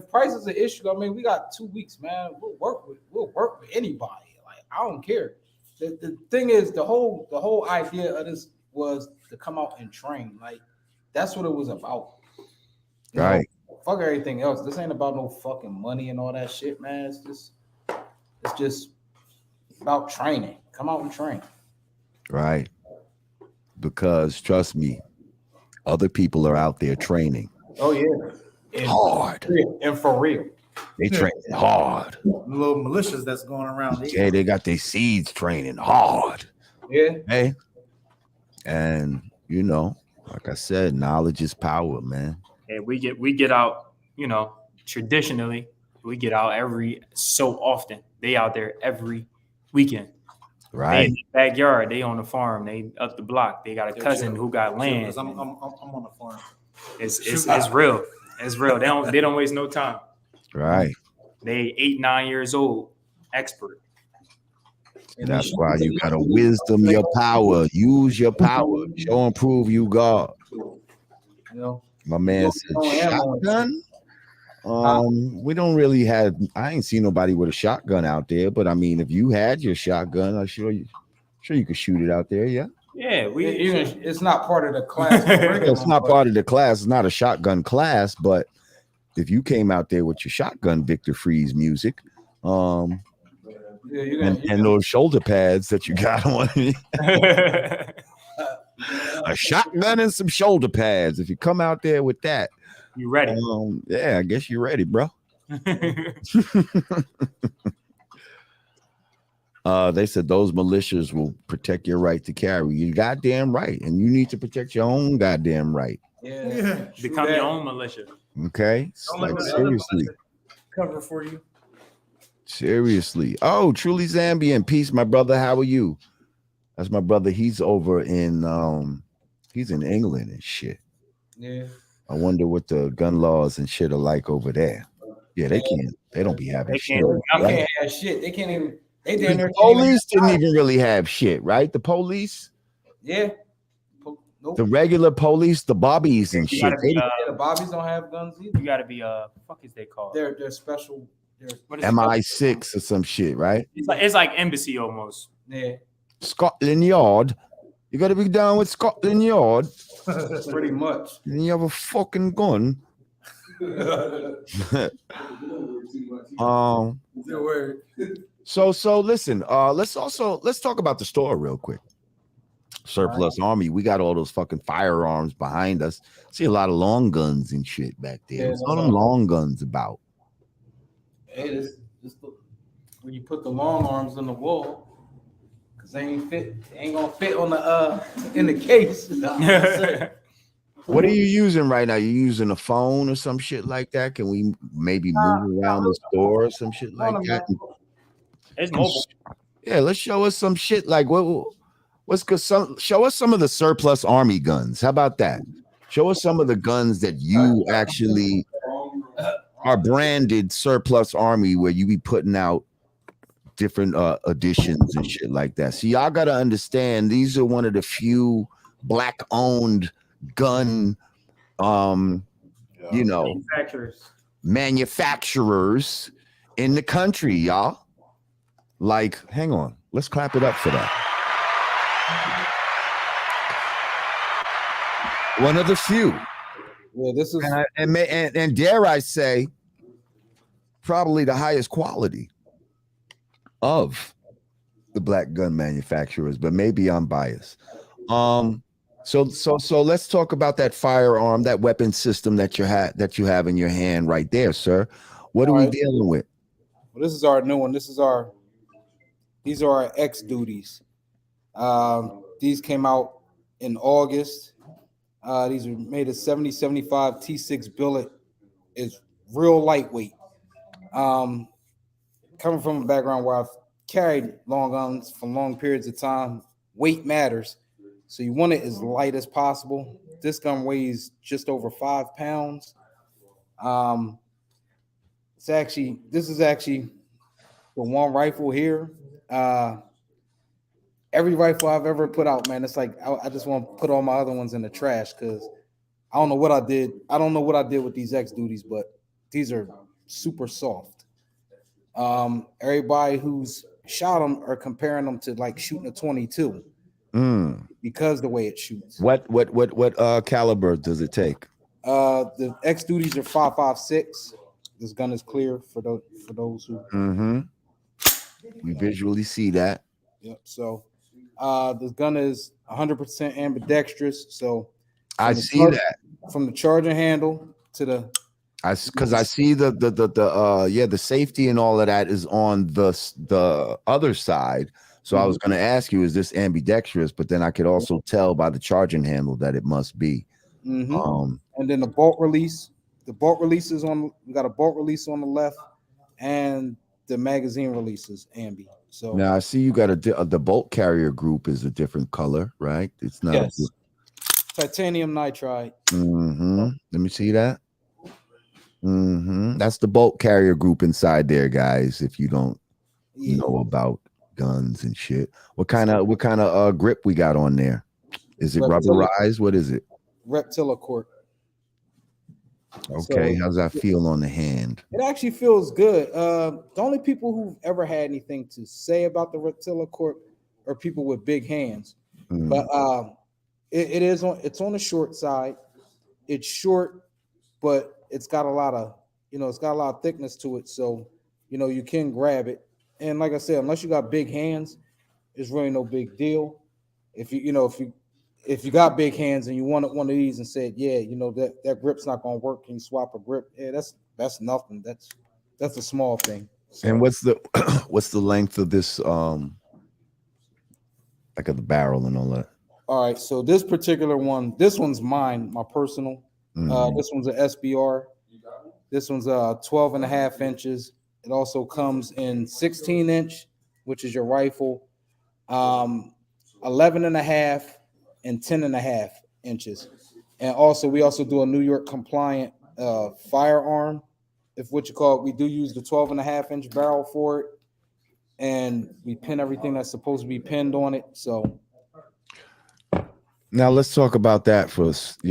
price is an issue, I mean, we got 2 weeks, man. We'll work with anybody. Like, I don't care. The thing is, the whole idea of this was to come out and train. Like, that's what it was about. You Right. know, fuck everything else. This ain't about no fucking money and all that shit, man. It's just about training. Come out and train. Right. Because trust me, other people are out there training. Oh yeah. And hard. And for real. They train hard. Little militias that's going around. Yeah, they got their seeds training hard. Yeah. Hey. And like I said, knowledge is power, man. And we get out, traditionally, we get out every so often. They out there every weekend. Right. They in the backyard, they on the farm, they up the block. They got a cousin who got land. I'm on the farm. It's real. It's real. They don't waste no time. Right. They 8, 9 years old, expert. And that's why you gotta wisdom your power. Use your power. Show and prove you God. My man said shotgun. We don't really have. I ain't seen nobody with a shotgun out there. But I mean, if you had your shotgun, I'm sure you could shoot it out there. Yeah. Yeah, it's not part of the class. It's not part of the class. It's not a shotgun class. But if you came out there with your shotgun Victor Freeze music, and those shoulder pads that you got on, a shotgun and some shoulder pads. If you come out there with that, you ready? Yeah, I guess you're ready, bro. They said those militias will protect your right to carry. You goddamn right, and you need to protect your own goddamn right. Yeah. Become your own militia. Okay, like seriously. Cover for you. Seriously. Oh, truly Zambian. Peace, my brother. How are you? That's my brother. He's over in he's in England and shit. Yeah. I wonder what the gun laws and shit are like over there. Yeah, they don't be having shit. I can't have shit. They can't even. The police didn't even really have shit, right? The police. Yeah. Nope. The regular police, the bobbies and shit. The bobbies don't have guns either. You gotta be fuck is they called? They're special. MI6 or some shit, right? It's like embassy almost. Yeah. Scotland Yard. You gotta be down with Scotland Yard. Pretty much. And you have a fucking gun. So listen, let's talk about the store real quick. Surplus Army, we got all those fucking firearms behind us. See a lot of long guns and shit back there. What's all them long guns about? Hey, this when you put the long arms on the wall, because they ain't gonna fit on the in the case. What are you using right now? You using a phone or some shit like that? Can we maybe move around the store or some shit like that? It's mobile. Yeah, let's show us some shit. Like what's good? Show us some of the surplus Army guns. How about that? Show us some of the guns that you actually are branded surplus Army, where you be putting out different editions and shit like that. See, y'all gotta understand, these are one of the few black owned gun you know, manufacturers in the country, y'all. Like, hang on, let's clap it up for that. One of the few. Yeah, this is and dare I say, probably the highest quality of the black gun manufacturers, but maybe I'm biased. So let's talk about that firearm, that weapon system that you have in your hand right there, sir. What are we dealing with? Well, this is our new one. These are our X duties. These came out in August. These are made of 70-75 T6 billet. It's real lightweight. Coming from a background where I've carried long guns for long periods of time, weight matters. So you want it as light as possible. This gun weighs just over 5 pounds. This is actually the one rifle here. Every rifle I've ever put out, man, it's like I just want to put all my other ones in the trash because I don't know what I did. I don't know what I did with these X duties, but these are super soft. Everybody who's shot them are comparing them to like shooting a 22 because the way it shoots. What caliber does it take? The X duties are 5.56. This gun is clear for those who. We visually see that. Yep. So this gun is 100% ambidextrous. So I see that from the charging handle to the. Because I see the safety and all of that is on the other side. So I was going to ask you, is this ambidextrous? But then I could also tell by the charging handle that it must be. And then the bolt release. The bolt release is on. We got a bolt release on the left, and the magazine release is ambi. So now I see you got the bolt carrier group is a different color, right? It's not titanium nitride. Let me see that. That's the bolt carrier group inside there, guys. If you don't know about guns and shit, what kind of grip we got on there? Is it rubberized? What is it? Reptila cork. Okay, how's that feel on the hand? It actually feels good. The only people who've ever had anything to say about the Reptila cork are people with big hands. But it's on the short side. It's short, but it's got a lot of thickness to it, so you can grab it. And like I said, unless you got big hands, it's really no big deal. If you got big hands and you wanted one of these and said, that grip's not gonna work, can you swap a grip? Yeah, that's nothing. That's a small thing. So, and what's the length of this like of the barrel and all that? All right, so this particular one, this one's mine, my personal. This one's an SBR. This one's 12 and a half inches. It also comes in 16-inch, which is your rifle, 11 and a half and 10 and a half inches. And also, we also do a New York compliant firearm, if what you call it. We do use the 12 and a half inch barrel for it. And we pin everything that's supposed to be pinned on it. So now let's talk about that first.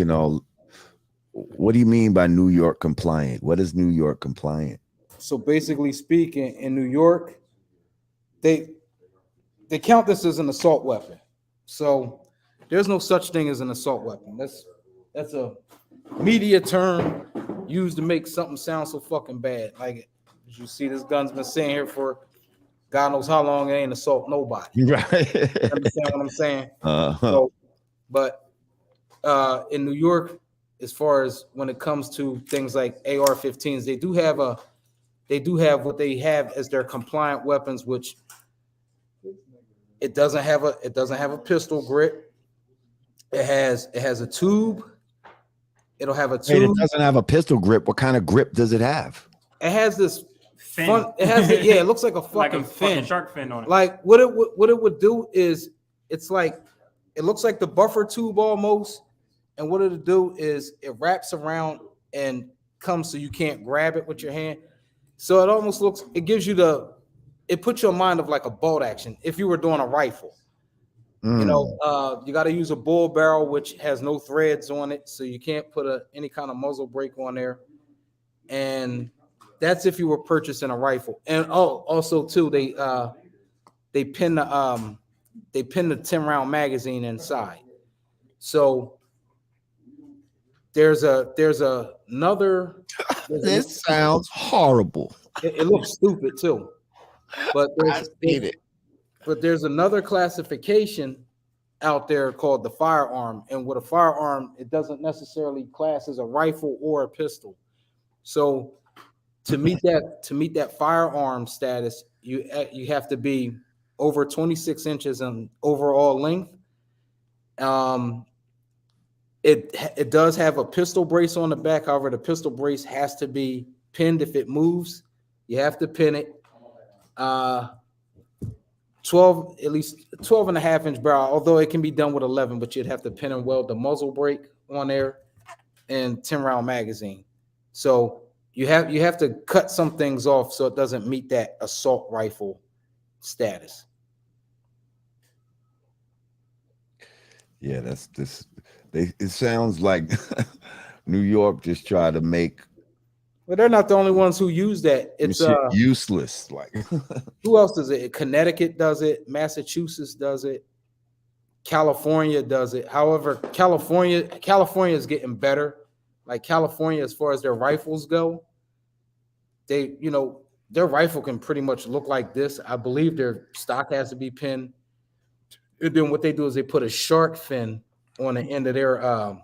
What do you mean by New York compliant? What is New York compliant? So basically speaking, in New York, they count this as an assault weapon. So there's no such thing as an assault weapon. That's a media term used to make something sound so fucking bad. Like, as you see, this gun's been sitting here for God knows how long. It ain't assault nobody. Right. Understand what I'm saying? Uh-huh. So, but in New York, as far as when it comes to things like AR-15s, they do have what they have as their compliant weapons, which it doesn't have a pistol grip. It has a tube. It'll have a Wait, it tube. doesn't have a pistol grip. What kind of grip does it have? It has this Fin. fun. It has yeah. It looks like a fucking like a fin. fucking shark fin on it. Like what it would do is it's like it looks like the buffer tube almost. And what it'll do is it wraps around and comes so you can't grab it with your hand. So it almost looks. It gives you it puts your mind of like a bolt action if you were doing a rifle. You know, you got to use a bull barrel, which has no threads on it, so you can't put any kind of muzzle brake on there. And that's if you were purchasing a rifle. And also too, they pin the 10-round magazine inside. So there's another. This sounds horrible. It looks stupid too, but there's another classification out there called the firearm, and with a firearm, it doesn't necessarily class as a rifle or a pistol. So to meet that firearm status, you have to be over 26 inches in overall length. It does have a pistol brace on the back. However, the pistol brace has to be pinned. If it moves, you have to pin it. 12 and a half inch barrel, although it can be done with 11, but you'd have to pin and weld the muzzle brake on there and 10-round magazine. So you have to cut some things off so it doesn't meet that assault rifle status. Yeah, it sounds like New York just tried to make. But they're not the only ones who use that. It's useless. Like who else does it? Connecticut does it. Massachusetts does it. California does it. However, California is getting better. Like California, as far as their rifles go, their rifle can pretty much look like this. I believe their stock has to be pinned. And then what they do is they put a shark fin on the end of their.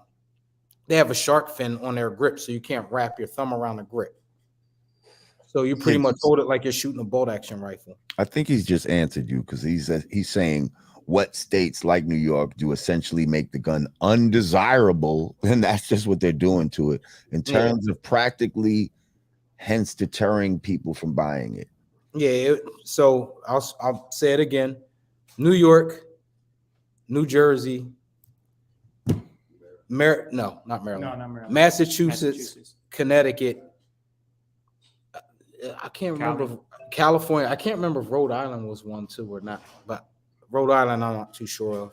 They have a shark fin on their grip, so you can't wrap your thumb around the grip. So you pretty much hold it like you're shooting a bolt action rifle. I think he's just answered you because he's saying what states like New York do essentially make the gun undesirable, and that's just what they're doing to it in terms of practically, hence deterring people from buying it. Yeah. So I'll say it again: New York, New Jersey. Not Maryland. No, not Maryland. Massachusetts, Connecticut. I can't remember California. I can't remember if Rhode Island was one too or not. But Rhode Island, I'm not too sure of.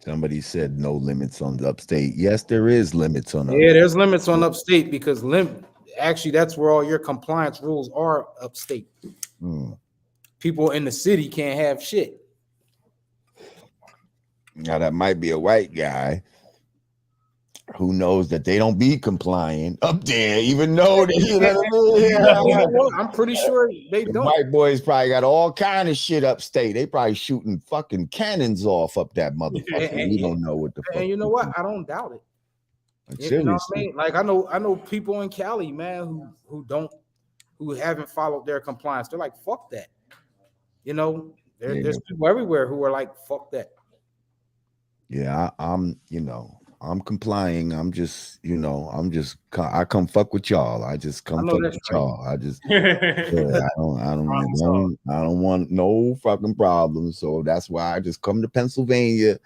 Somebody said no limits on the upstate. Yes, there is limits on. Yeah, there's limits on upstate because actually that's where all your compliance rules are upstate. People in the city can't have shit. Now that might be a white guy who knows that they don't be compliant up there, even though I'm pretty sure they don't. White boys probably got all kind of shit upstate. They probably shooting fucking cannons off up that motherfucker. We don't know what the fuck. And you know what? I don't doubt it. You know what I mean? Like I know people in Cali, man, who haven't followed their compliance. They're like, fuck that. There's people everywhere who are like, fuck that. Yeah, I'm complying. I come fuck with y'all. I just come fuck with y'all. I just, I don't want no fucking problems. So that's why I just come to Pennsylvania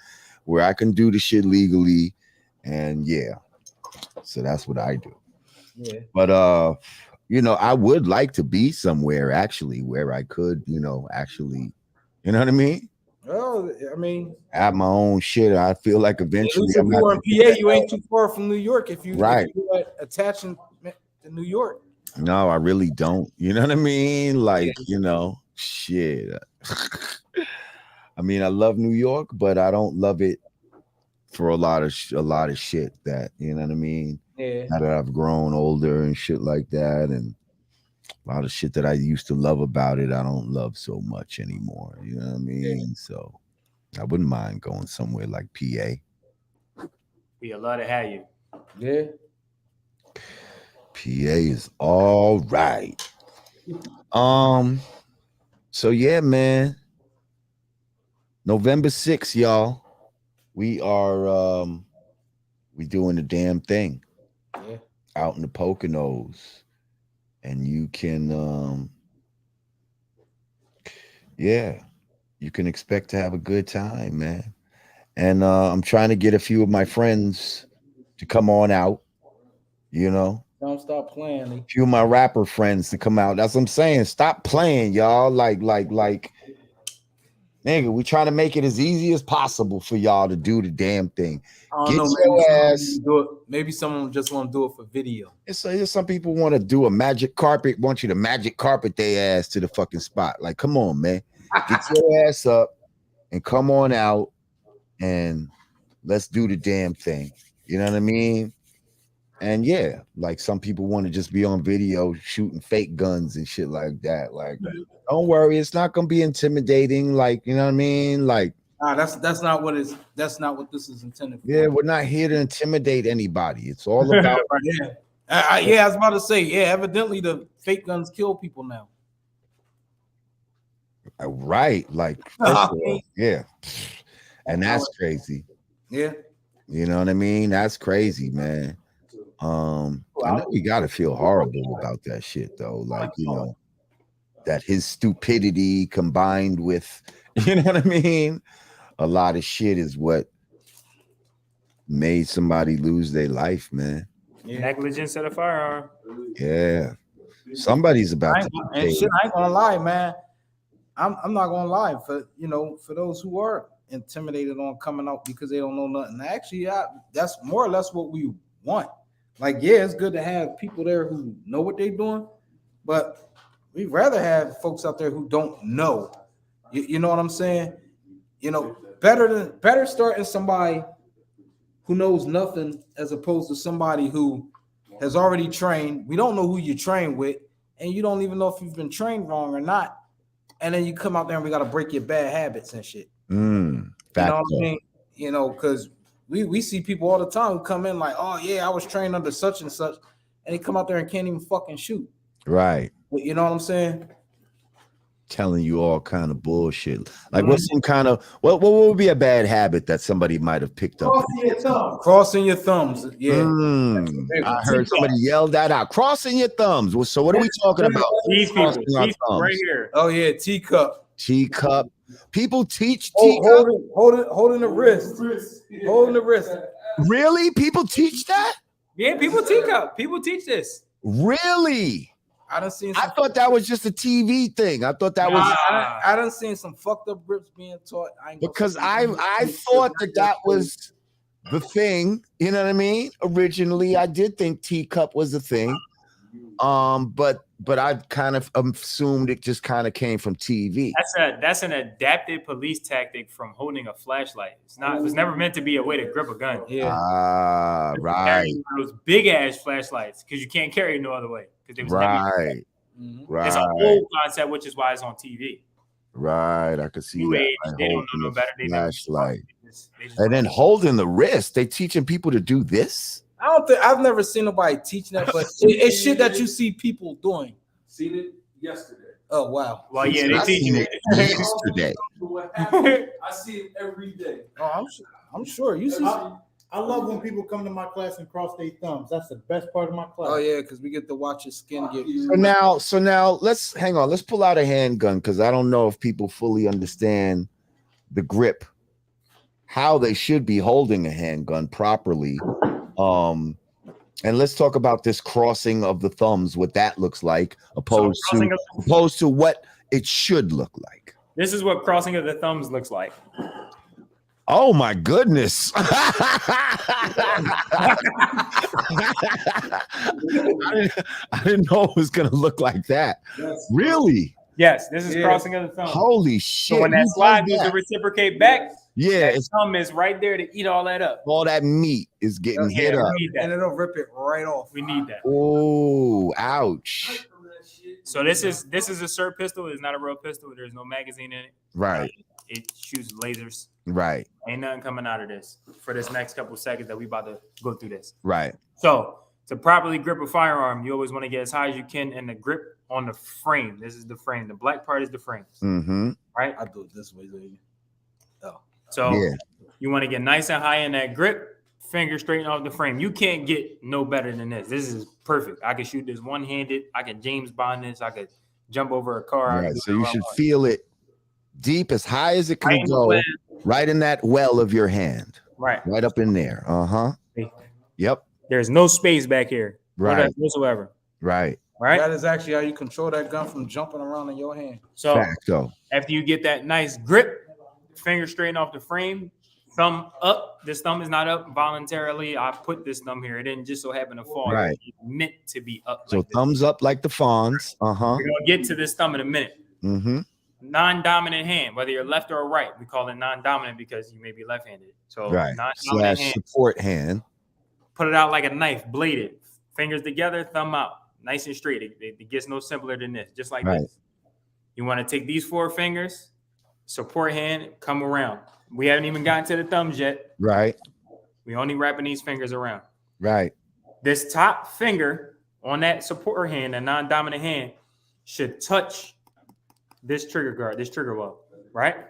where I can do the shit legally. And so that's what I do. Yeah. But, I would like to be somewhere actually where I could, actually, you know what I mean? Well, I mean, have my own shit. I feel like eventually, if you were in PA, you ain't too far from New York. If you attaching to New York, no, I really don't. You know what I mean? Like, shit. I mean, I love New York, but I don't love it for a lot of shit that, you know what I mean? Yeah. Now that I've grown older and shit like that, and a lot of shit that I used to love about it, I don't love so much anymore. You know what I mean? So I wouldn't mind going somewhere like PA. We a lot to have you. Yeah. PA is all right. So yeah, man. November 6th, y'all. We are we doing the damn thing. Yeah. Out in the Poconos. And you can yeah, you can expect to have a good time, man. And I'm trying to get a few of my friends to come on out, you know. Don't stop playing. A few of my rapper friends to come out. That's what I'm saying. Stop playing, y'all. Like, nigga, we trying to make it as easy as possible for y'all to do the damn thing. I don't know, your ass. Maybe someone just want to do it for video. It's some people want to do a magic carpet, want you to magic carpet their ass to the fucking spot. Like, come on, man. Get your ass up and come on out and let's do the damn thing. You know what I mean? And yeah, like some people want to just be on video shooting fake guns and shit like that. Like, don't worry, it's not gonna be intimidating. Like, you know what I mean? Like, that's not what this is intended for. Yeah, we're not here to intimidate anybody. It's all about yeah. I was about to say, yeah, evidently the fake guns kill people now. Right, like yeah. And that's crazy. Yeah. You know what I mean? That's crazy, man. I know we gotta feel horrible about that shit though. Like, you know, that his stupidity combined with, you know what I mean? A lot of shit is what made somebody lose their life, man. Yeah. Negligence at a firearm. Yeah. Somebody's about to and shit, I ain't gonna lie, man. I'm not gonna lie, for those who are intimidated on coming out because they don't know nothing. Actually, that's more or less what we want. Like, yeah, it's good to have people there who know what they're doing, but we'd rather have folks out there who don't know. You know what I'm saying? You know, better starting somebody who knows nothing as opposed to somebody who has already trained. We don't know who you train with, and you don't even know if you've been trained wrong or not. And then you come out there and we got to break your bad habits and shit. You know what I mean? You know, because we see people all the time who come in like, oh yeah, I was trained under such and such, and they come out there and can't even fucking shoot. Right. You know what I'm saying? Telling you all kind of bullshit. Like, what's some kind of what would be a bad habit that somebody might have picked up? Crossing your thumbs. Yeah. I heard somebody yell that out. Crossing your thumbs. So what are we talking about? These people right here. Oh yeah, teacup. Teacup. People teach teacup. Holding the wrist. Holding the wrist. Really? People teach that? Yeah, people teacup. People teach this. Really? I thought that was just a TV thing. I thought that was. I done seen some fucked up grips being taught. Because I thought that was the thing. You know what I mean? Originally, I did think teacup was a thing. But I kind of assumed it just kind of came from TV. That's an adapted police tactic from holding a flashlight. It was never meant to be a way to grip a gun. Yeah. Right. Those big ass flashlights because you can't carry it no other way. Right. It's an old concept, which is why it's on TV. Right. I could see New that. age, they don't know no better. Flashlight. And then holding the wrist. They teaching people to do this? I've never seen nobody teaching that, but it's shit that you see people doing. Seen it yesterday. Oh wow. Well, yeah, they teaching it yesterday. I see it every day. Oh, I'm sure you see. I love when people come to my class and cross their thumbs. That's the best part of my class. Oh yeah, because we get to watch his skin get. So now let's hang on. Let's pull out a handgun because I don't know if people fully understand the grip, how they should be holding a handgun properly. And let's talk about this crossing of the thumbs, what that looks like, opposed to what it should look like. This is what crossing of the thumbs looks like. Oh my goodness. I didn't know it was gonna look like that. Yes. Really? Yes, this is Yeah. crossing of the thumb. Holy shit! So when who that does slide goes to that? reciprocate back, Yeah, that it's thumb is right there to eat all that up. all that meat is getting Yeah, hit up. we need And that. it'll rip it right off. We need that. Oh, ouch! So this is a SIRT pistol. It's not a real pistol. There's no magazine in it. Right, It shoots lasers. right, Ain't nothing coming out of this for this next couple seconds that we about to go through this. right. So to properly grip a firearm, you always want to get as high as you can in the grip on the frame. This is the frame. The black part is the frame, Mm-hmm. right? I do it this way, baby. So Yeah. you want to get nice and high in that grip, finger straight off the frame. You can't get no better than this. This is perfect. I can shoot this one-handed. I can James Bond this. I could jump over a car. I can Right. do So you whatever I should want. feel it deep as high as it Right can in the go, plan. right in that well of your hand, Right. right up in there. Yep. There's no space back here. Right. Whatsoever. Right. Right. That is actually how you control that gun from jumping around in your hand. So Facto. after you get that nice grip, finger straight off the frame, thumb up. This thumb is not up voluntarily. I put this thumb here. It didn't just so happen to fall. Right. It's meant to be up. So like this. thumbs up like the fawns. We're gonna get to this thumb in a minute. Mm-hmm. Non-dominant hand, whether you're left or right, we call it non-dominant because you may be left-handed. So Right. non-dominant Slash hand, support hand. put it out like a knife, bladed, fingers together, thumb out, nice and straight. It gets no simpler than this, just like Right. this. You want to take these 4 fingers, support hand, come around. We haven't even gotten to the thumbs yet. Right. We only wrapping these fingers around. Right. This top finger on that support hand, a non-dominant hand, should touch this trigger guard, this trigger well, right?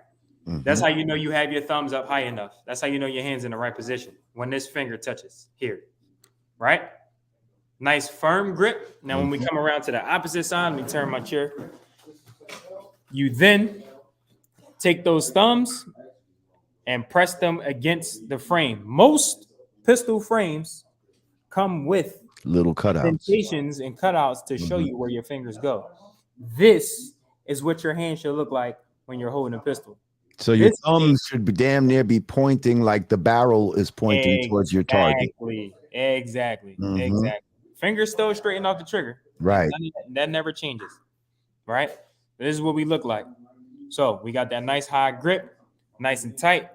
Mhm. That's how you know you have your thumbs up high enough. That's how you know your hand's in the right position. When this finger touches here, right? Nice firm grip. Now, when we come around to the opposite side, let me turn my chair. You then take those thumbs and press them against the frame. Most pistol frames come with Little cutouts. indentations and cutouts to show you where your fingers go. This is what your hand should look like when you're holding a pistol. So your This thumbs should be damn near be pointing like the barrel is pointing towards your target. Exactly. Mhm. Exactly. Fingers still straighten off the trigger. Right. That never changes. Right? This is what we look like. So we got that nice high grip, nice and tight,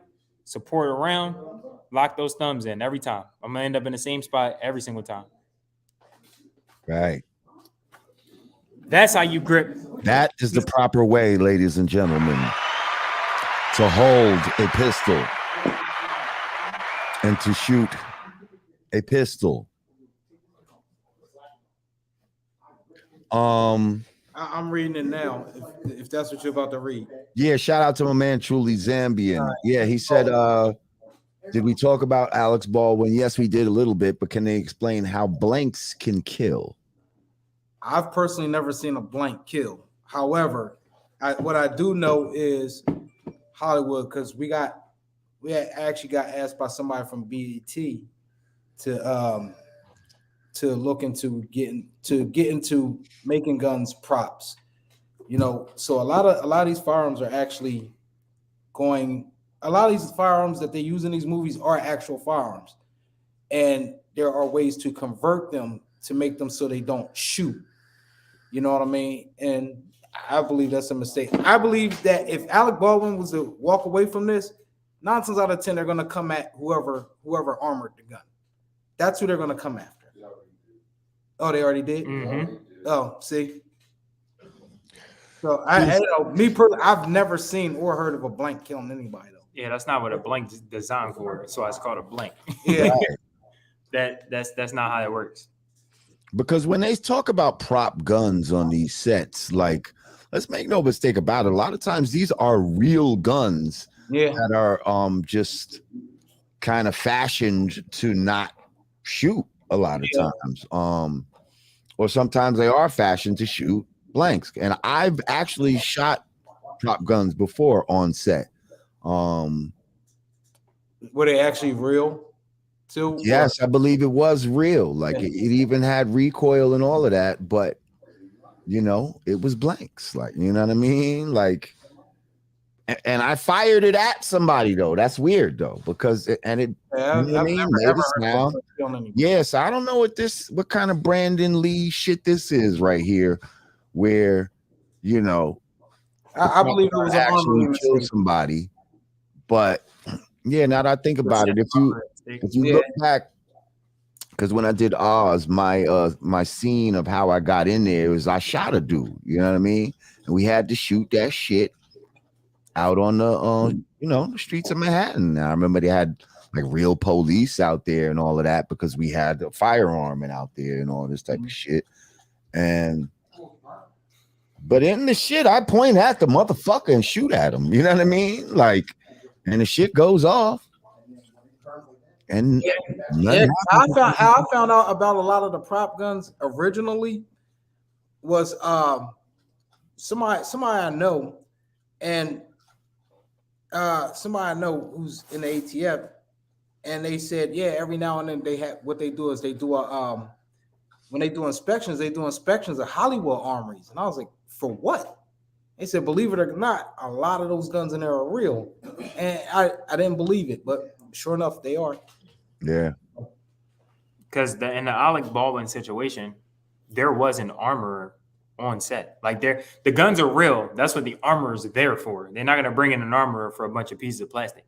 support around, lock those thumbs in every time. I'm gonna end up in the same spot every single time. Right. That's how you grip. That is the proper way, ladies and gentlemen, to hold a pistol and to shoot a pistol. I'm reading it now. If that's what you're about to read. Yeah, shout out to my man Truly Zambian. Yeah, he said, did we talk about Alex Baldwin? Yes, we did a little bit, but can they explain how blanks can kill? I've personally never seen a blank kill. However, what I do know is Hollywood, because we actually got asked by somebody from BET to look into get into making guns props. You know, so a lot of these firearms are actually a lot of these firearms that they use in these movies are actual firearms. And there are ways to convert them to make them so they don't shoot. You know what I mean? And I believe that's a mistake. I believe that if Alec Baldwin was to walk away from this, 9 times out of 10, they're going to come at whoever armored the gun. That's who they're going to come after. Oh, they already did? Mm-hmm. Oh, see? So, I know, me personally, I've never seen or heard of a blank killing anybody, though. Yeah, that's not what a blank is designed for. So it's called a blank. Yeah. That's not how that works. Because when they talk about prop guns on these sets, like, let's make no mistake about it, a lot of times these are real guns that are just kind of fashioned to not shoot a lot of times. Or sometimes they are fashioned to shoot blanks. And I've actually shot prop guns before on set. Were they actually real? Too? Yes, I believe it was real. Like it even had recoil and all of that, but you know, it was blanks. Like, you know what I mean? Like, and I fired it at somebody though. That's weird though, because you know what I mean? Made a sound. Yes, I don't know what kind of Brandon Lee shit this is right here, where you know I believe it was an actually armory kill mistake. somebody. But yeah, now that I think about it, if you Yeah. look back, because when I did Oz, my scene of how I got in there was I shot a dude. You know what I mean? And we had to shoot that shit out on the the streets of Manhattan. And I remember they had like real police out there and all of that because we had a firearm out there and all this type of shit. But in the shit, I point at the motherfucker and shoot at him. You know what I mean? Like, and the shit goes off. And how I found out about a lot of the prop guns originally was somebody I know, and somebody I know who's in the ATF, and they said, yeah, every now and then they have what they do is they do a when they do inspections of Hollywood armories, and I was like, for what? They said, believe it or not, a lot of those guns in there are real, and I didn't believe it, but sure enough, they are. Yeah. Because in the Alec Baldwin situation, there was an armorer on set. Like the guns are real. That's what the armorer is there for. They're not going to bring in an armorer for a bunch of pieces of plastic.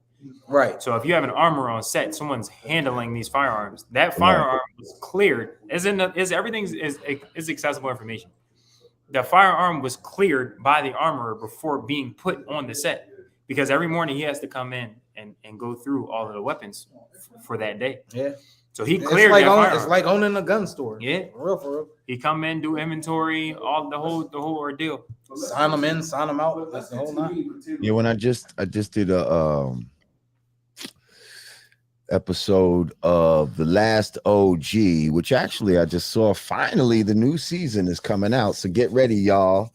Right. So if you have an armorer on set, someone's handling these firearms. That firearm was cleared. Everything is accessible information. The firearm was cleared by the armorer before being put on the set, because every morning he has to come in and go through all of the weapons for that day. Yeah. So he cleared it's like owning a gun store. Yeah, for real. He come in, do inventory, the whole ordeal. Sign them in, sign them out. That's the whole night. Yeah, when I just did a episode of The Last OG, which actually I just saw. Finally, the new season is coming out, so get ready, y'all.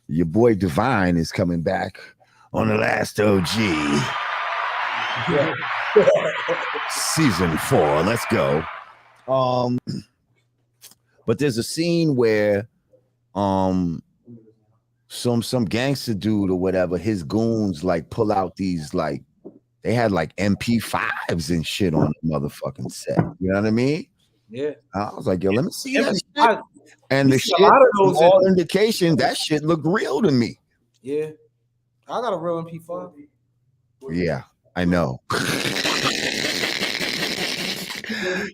Your boy Divine is coming back on The Last OG. Yeah. Season 4, let's go. But there's a scene where some gangster dude or whatever, his goons like pull out these like they had like MP5s and shit on the motherfucking set. You know what I mean? Yeah. I was like, yo, let me see that shit. I, And the shit, all indication that shit looked real to me. Yeah. I got a real MP5. Yeah, I know.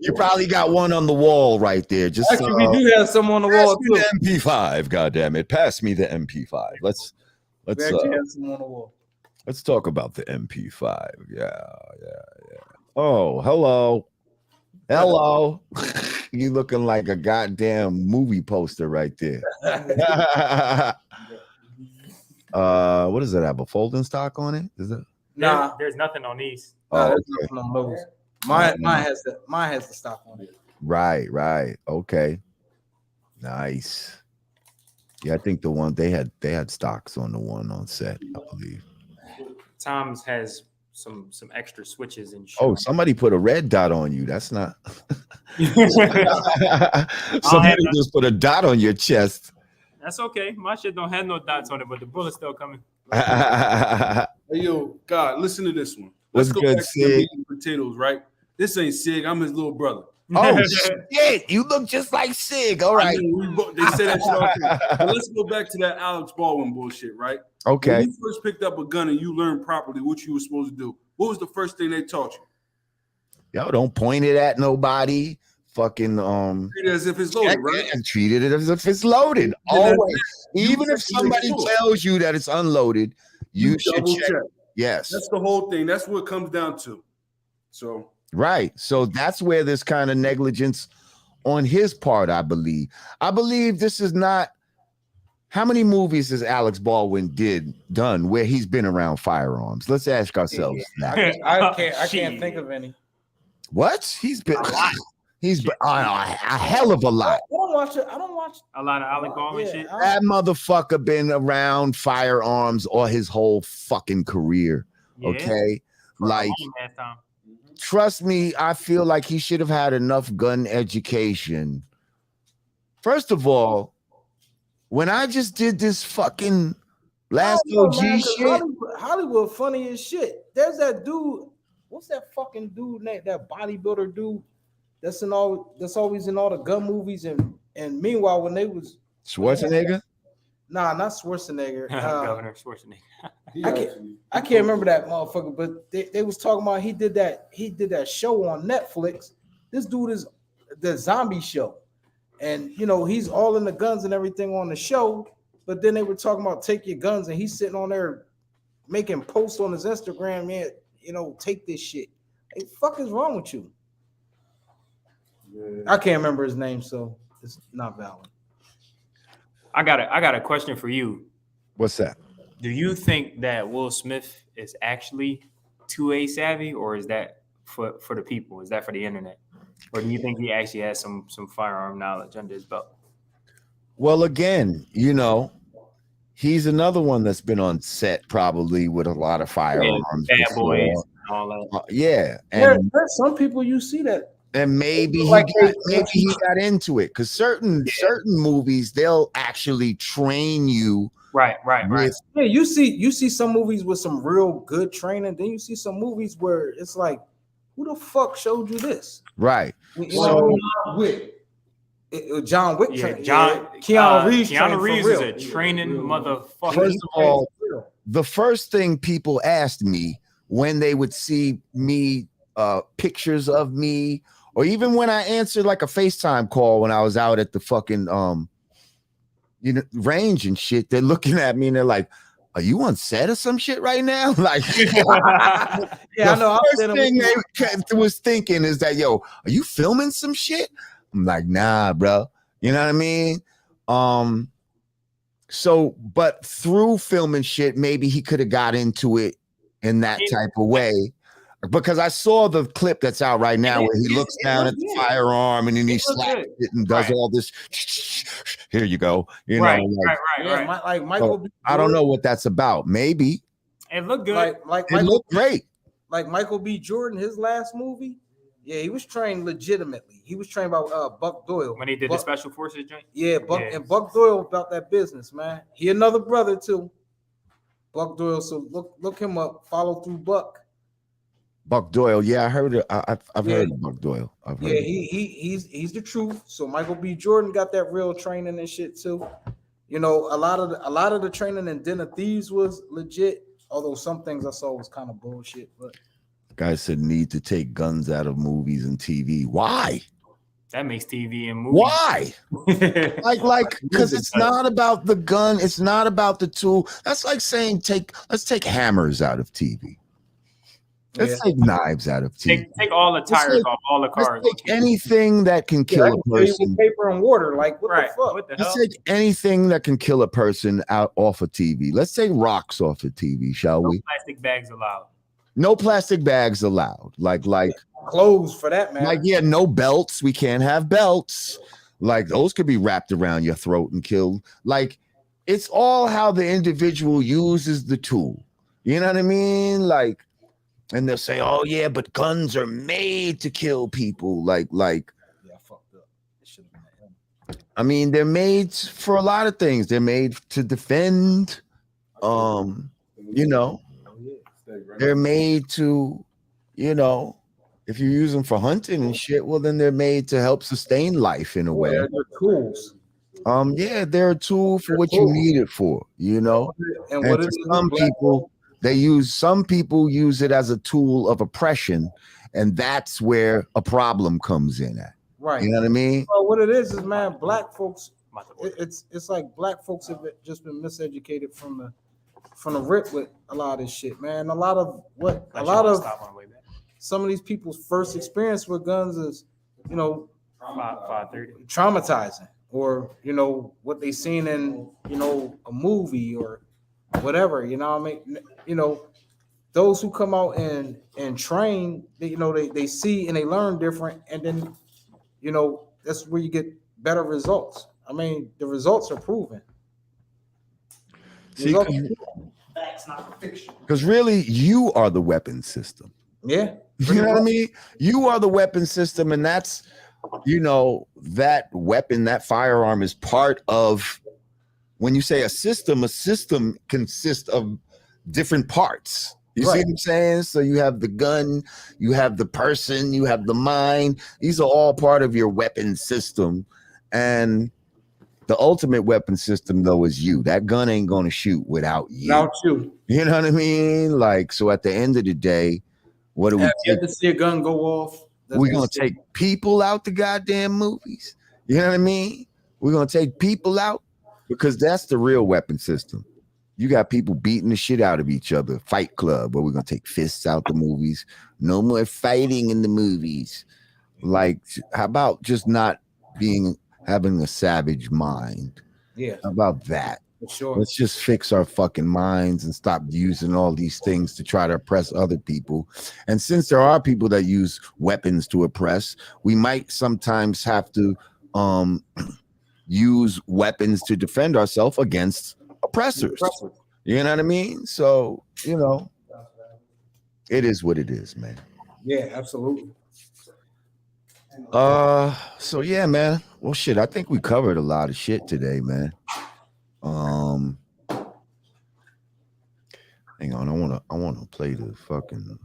You probably got one on the wall right there. Just actually, we do have some on the wall too. The MP5, goddamn it! Pass me the MP5. Let's actually have some on the wall. Let's talk about the MP5. Yeah. Oh, hello. You looking like a goddamn movie poster right there. What does it have? A folding stock on it? Is it? Nah, there's nothing on these. There's nothing on those. Mine has the stock on it. Right. Okay. Nice. Yeah, I think the one they had stocks on the one on set, I believe. Tom's has some extra switches and shit. Oh, somebody put a red dot on you. That's not. Somebody just put a dot on your chest. That's okay. My shit don't have no dots on it, but the bullet's still coming. Hey, yo, God, listen to this one. What's good, Sig? Potatoes, right? This ain't Sig. I'm his little brother. Oh shit! You look just like Sig. All right. They said that shit all the time. But let's go back to that Alex Baldwin bullshit, right? Okay. When you first picked up a gun and you learned properly what you were supposed to do, what was the first thing they taught you? Yo, don't point it at nobody. Fucking treat it as if it's loaded, right? And treat it as if it's loaded. Always. Even if somebody tells you that it's unloaded, you should check. Yes. That's the whole thing. That's what it comes down to. So right. So that's where this kind of negligence on his part, I believe. I believe this is not. How many movies has Alex Baldwin done where he's been around firearms? Let's ask ourselves that. I can't think of any. What? He's been a lot. He's been a hell of a lot. I don't watch a lot of Alec Baldwin shit. That motherfucker been around firearms all his whole fucking career. Yeah. Okay. Like, trust me, I feel like he should have had enough gun education. First of all, when I just did this fucking last OG shit, Hollywood funny as shit. There's that dude. What's that fucking dude name? That bodybuilder dude that's always in all the gun movies. And meanwhile, when they was Schwarzenegger. Nah, not Schwarzenegger. Governor Schwarzenegger. I can't remember that motherfucker, but they was talking about he did that show on Netflix. This dude is the zombie show, and he's all in the guns and everything on the show. But then they were talking about take your guns, and he's sitting on there making posts on his Instagram, man. Take this shit. Hey, fuck is wrong with you? Yeah. I can't remember his name, so it's not valid. I got a question for you. What's that? Do you think that Will Smith is actually 2A savvy, or is that for the people? Is that for the internet? Or do you think he actually has some firearm knowledge under his belt? Well, again, he's another one that's been on set probably with a lot of firearms. Bad boys and all that. Yeah. And there's some people you see that. And maybe he got into it because certain movies, they'll actually train you. Right. Yeah, you see some movies with some real good training. Then you see some movies where it's like, who the fuck showed you this? Right. John Wick. Yeah, Keanu Reeves is a training motherfucker. First of all, the first thing people asked me when they would see me, pictures of me, or even when I answered like a FaceTime call when I was out at the fucking range and shit, they're looking at me and they're like, "Are you on set or some shit right now?" Like, yeah, I know. The first thing they was thinking is that, "Yo, are you filming some shit?" I'm like, "Nah, bro." You know what I mean? So, but through filming shit, maybe he could have got into it in that type of way. Because I saw the clip that's out right now where he looks down at the firearm and then he slaps it and does all this. Here you go. Right. Like Michael. So I don't know what that's about. Maybe it looked good. It looked great. Like Michael B. Jordan, his last movie. Yeah, he was trained legitimately. He was trained by Buck Doyle when he did the Special Forces joint. Yeah, and Buck Doyle about that business, man. He another brother too. Buck Doyle. So look him up. Follow through Buck. Buck Doyle, yeah, I heard it. I've heard of Buck Doyle. He's the truth. So Michael B. Jordan got that real training and shit too. A lot of the training in Den of Thieves was legit. Although some things I saw was kind of bullshit. But guys said need to take guns out of movies and TV. Why? That makes TV and movies. Why? like, because it's not about the gun. It's not about the tool. That's like saying let's take hammers out of TV. Let's take knives out of TV. Take all the tires off all the cars. Let's take anything that can kill a person. Paper and water, like what the fuck? What the hell? Let's take anything that can kill a person off of TV. Let's take rocks off of TV, shall we? No plastic bags allowed. No plastic bags allowed. Like clothes for that, man. Like, yeah, no belts. We can't have belts. Like those could be wrapped around your throat and killed. Like it's all how the individual uses the tool. You know what I mean? Like. And they'll say, "Oh yeah, but guns are made to kill people." Like, yeah, I fucked up. It should have been him. I mean, they're made for a lot of things. They're made to defend. They're made to, if you use them for hunting and shit, well, then they're made to help sustain life in a way. They're tools. Yeah, they're a tool for what you need it for. And what for some people. Some people use it as a tool of oppression, and that's where a problem comes in at. Right. You know what I mean? Well, what it is, man, black folks, it's like black folks have just been miseducated from the rip with a lot of this shit, man. Some of these people's first experience with guns is, 530. traumatizing, or what they seen in a movie or whatever, those who come out and train, they see and they learn different, and then that's where you get better results. I mean, the results are proven. Facts, not fiction. Because really, you are the weapon system. Yeah, you know what I mean. You are the weapon system, and that's that weapon, that firearm is part of. When you say a system consists of different parts. You see what I'm saying? So you have the gun, you have the person, you have the mind. These are all part of your weapon system. And The ultimate weapon system, though, is you. That gun ain't gonna shoot without you. Without you. You know what I mean? Like, so at the end of the day, what do we Have you take? ever see a gun go off? We're gonna take people out the goddamn movies. You know what I mean? We're gonna take people out because that's the real weapon system. You got people beating the shit out of each other. Fight Club, where we're gonna take fists out the movies. No more fighting in the movies. Like, how about just not having a savage mind? Yeah, How about that? for sure. Let's just fix our fucking minds and stop using all these things to try to oppress other people. And since there are people that use weapons to oppress, we might sometimes have to use weapons to defend ourselves against oppressors. You know what I mean? So, you know, it is what it is, man. Yeah, absolutely. So yeah, man. Well, shit, I think we covered a lot of shit today, man. Hang on, I wanna play the fucking.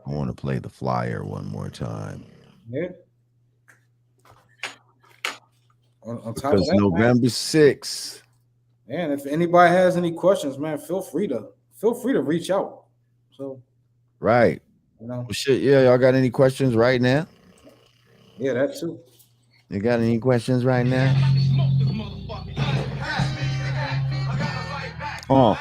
I want to play the flyer one more time. Yeah. On top Because of that, November 6th. man, if anybody has any questions, man, feel free to reach out. So, Right. you know, Well, shit, yeah, y'all got any questions right now? yeah, that too. You got any questions right now? Oh.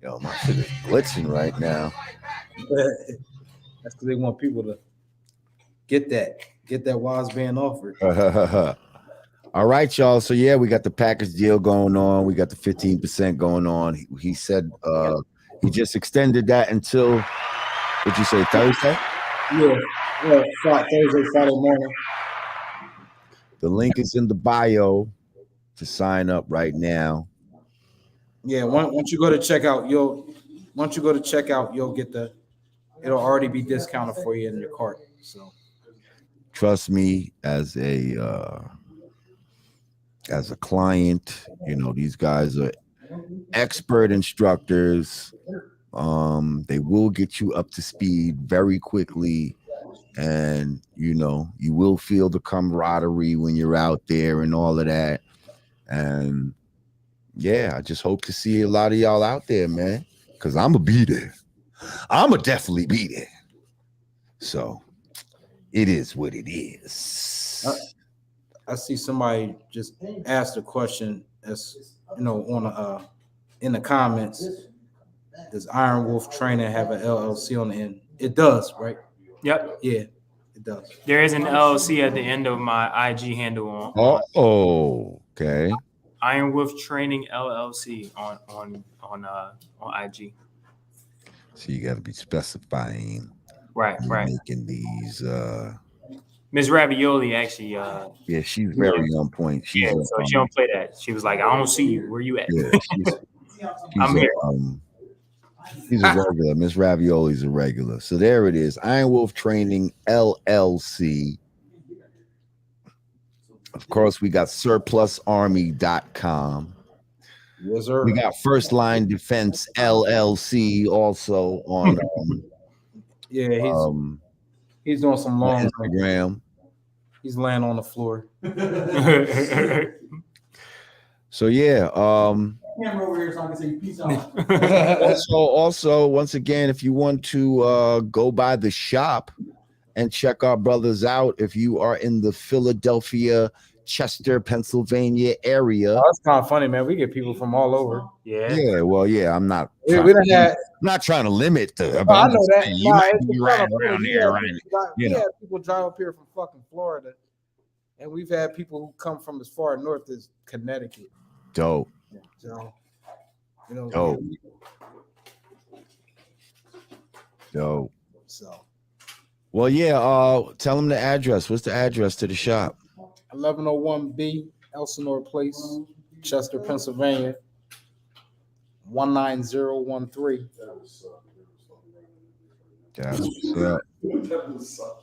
Yo, my shit is blitzing right now. That's because they want people to get that while it's being offered. All right, y'all. So yeah, we got the package deal going on. We got the 15% going on. He said he just extended that until what'd you say, Thursday? Yeah, Thursday, Friday morning. The link is in the bio to sign up right now. Yeah, once you go to checkout, you'll get it'll already be discounted for you in your cart. So Trust me, as a client, you know, these guys are expert instructors. They will get you up to speed very quickly, and you know, you will feel the camaraderie when you're out there and all of that. And yeah, I just hope to see a lot of y'all out there, man, because I'm gonna be there. I'm gonna definitely be there. So it is what it is. I see somebody just asked a question, as you know, on in the comments. Does Iron Wolf Training have an LLC on the end? It does, right? Yep. Yeah, it does. There is an LLC at the end of my IG handle on Oh, okay. Iron Wolf Training LLC on IG. So you got to be specifying. Right. Making these. Miss Ravioli actually. Yeah, she's very on point. She's so she don't play that. She was like, I don't see you. Where you at? Yeah, I'm here. He's a regular. Miss Ravioli's a regular. So there it is. Iron Wolf Training LLC. Of course, we got surplusarmy.com. Yes, sir. We got First Line Defense LLC also on yeah, he's doing some long Instagram. He's laying on the floor. So yeah, Camera over here so I can say peace out. also, once again, if you want to go by the shop and check our brothers out, if you are in the Philadelphia, Chester, Pennsylvania area. Oh, that's kind of funny, man. We get people from all over. Yeah. Well, yeah. I'm not. Not trying to limit the. I know that. You might be right around here, right? We had people drive up here from fucking Florida, and we've had people who come from as far north as Connecticut. Dope. So, you know. Dope. Dope. So. Well, yeah. Tell them the address. What's the address to the shop? 1101B Elsinore Place, Chester, Pennsylvania, 19013. That's what's up.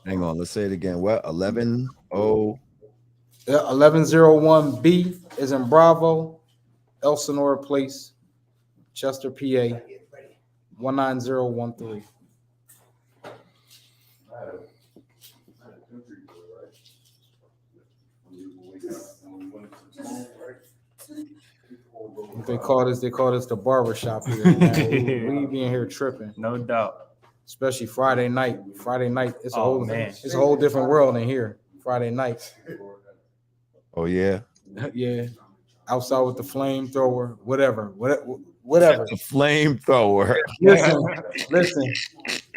Hang on, let's say it again. What? 11 0 1101B is in Bravo, Elsinore Place, Chester, PA, 19013. They call this the barber shop here. Man. We be in here tripping. No doubt. Especially Friday night. Friday night, it's a Man. it's a whole different world in here. Friday night. Oh yeah. Yeah. Outside with the flamethrower, whatever. Whatever. The flamethrower. Listen.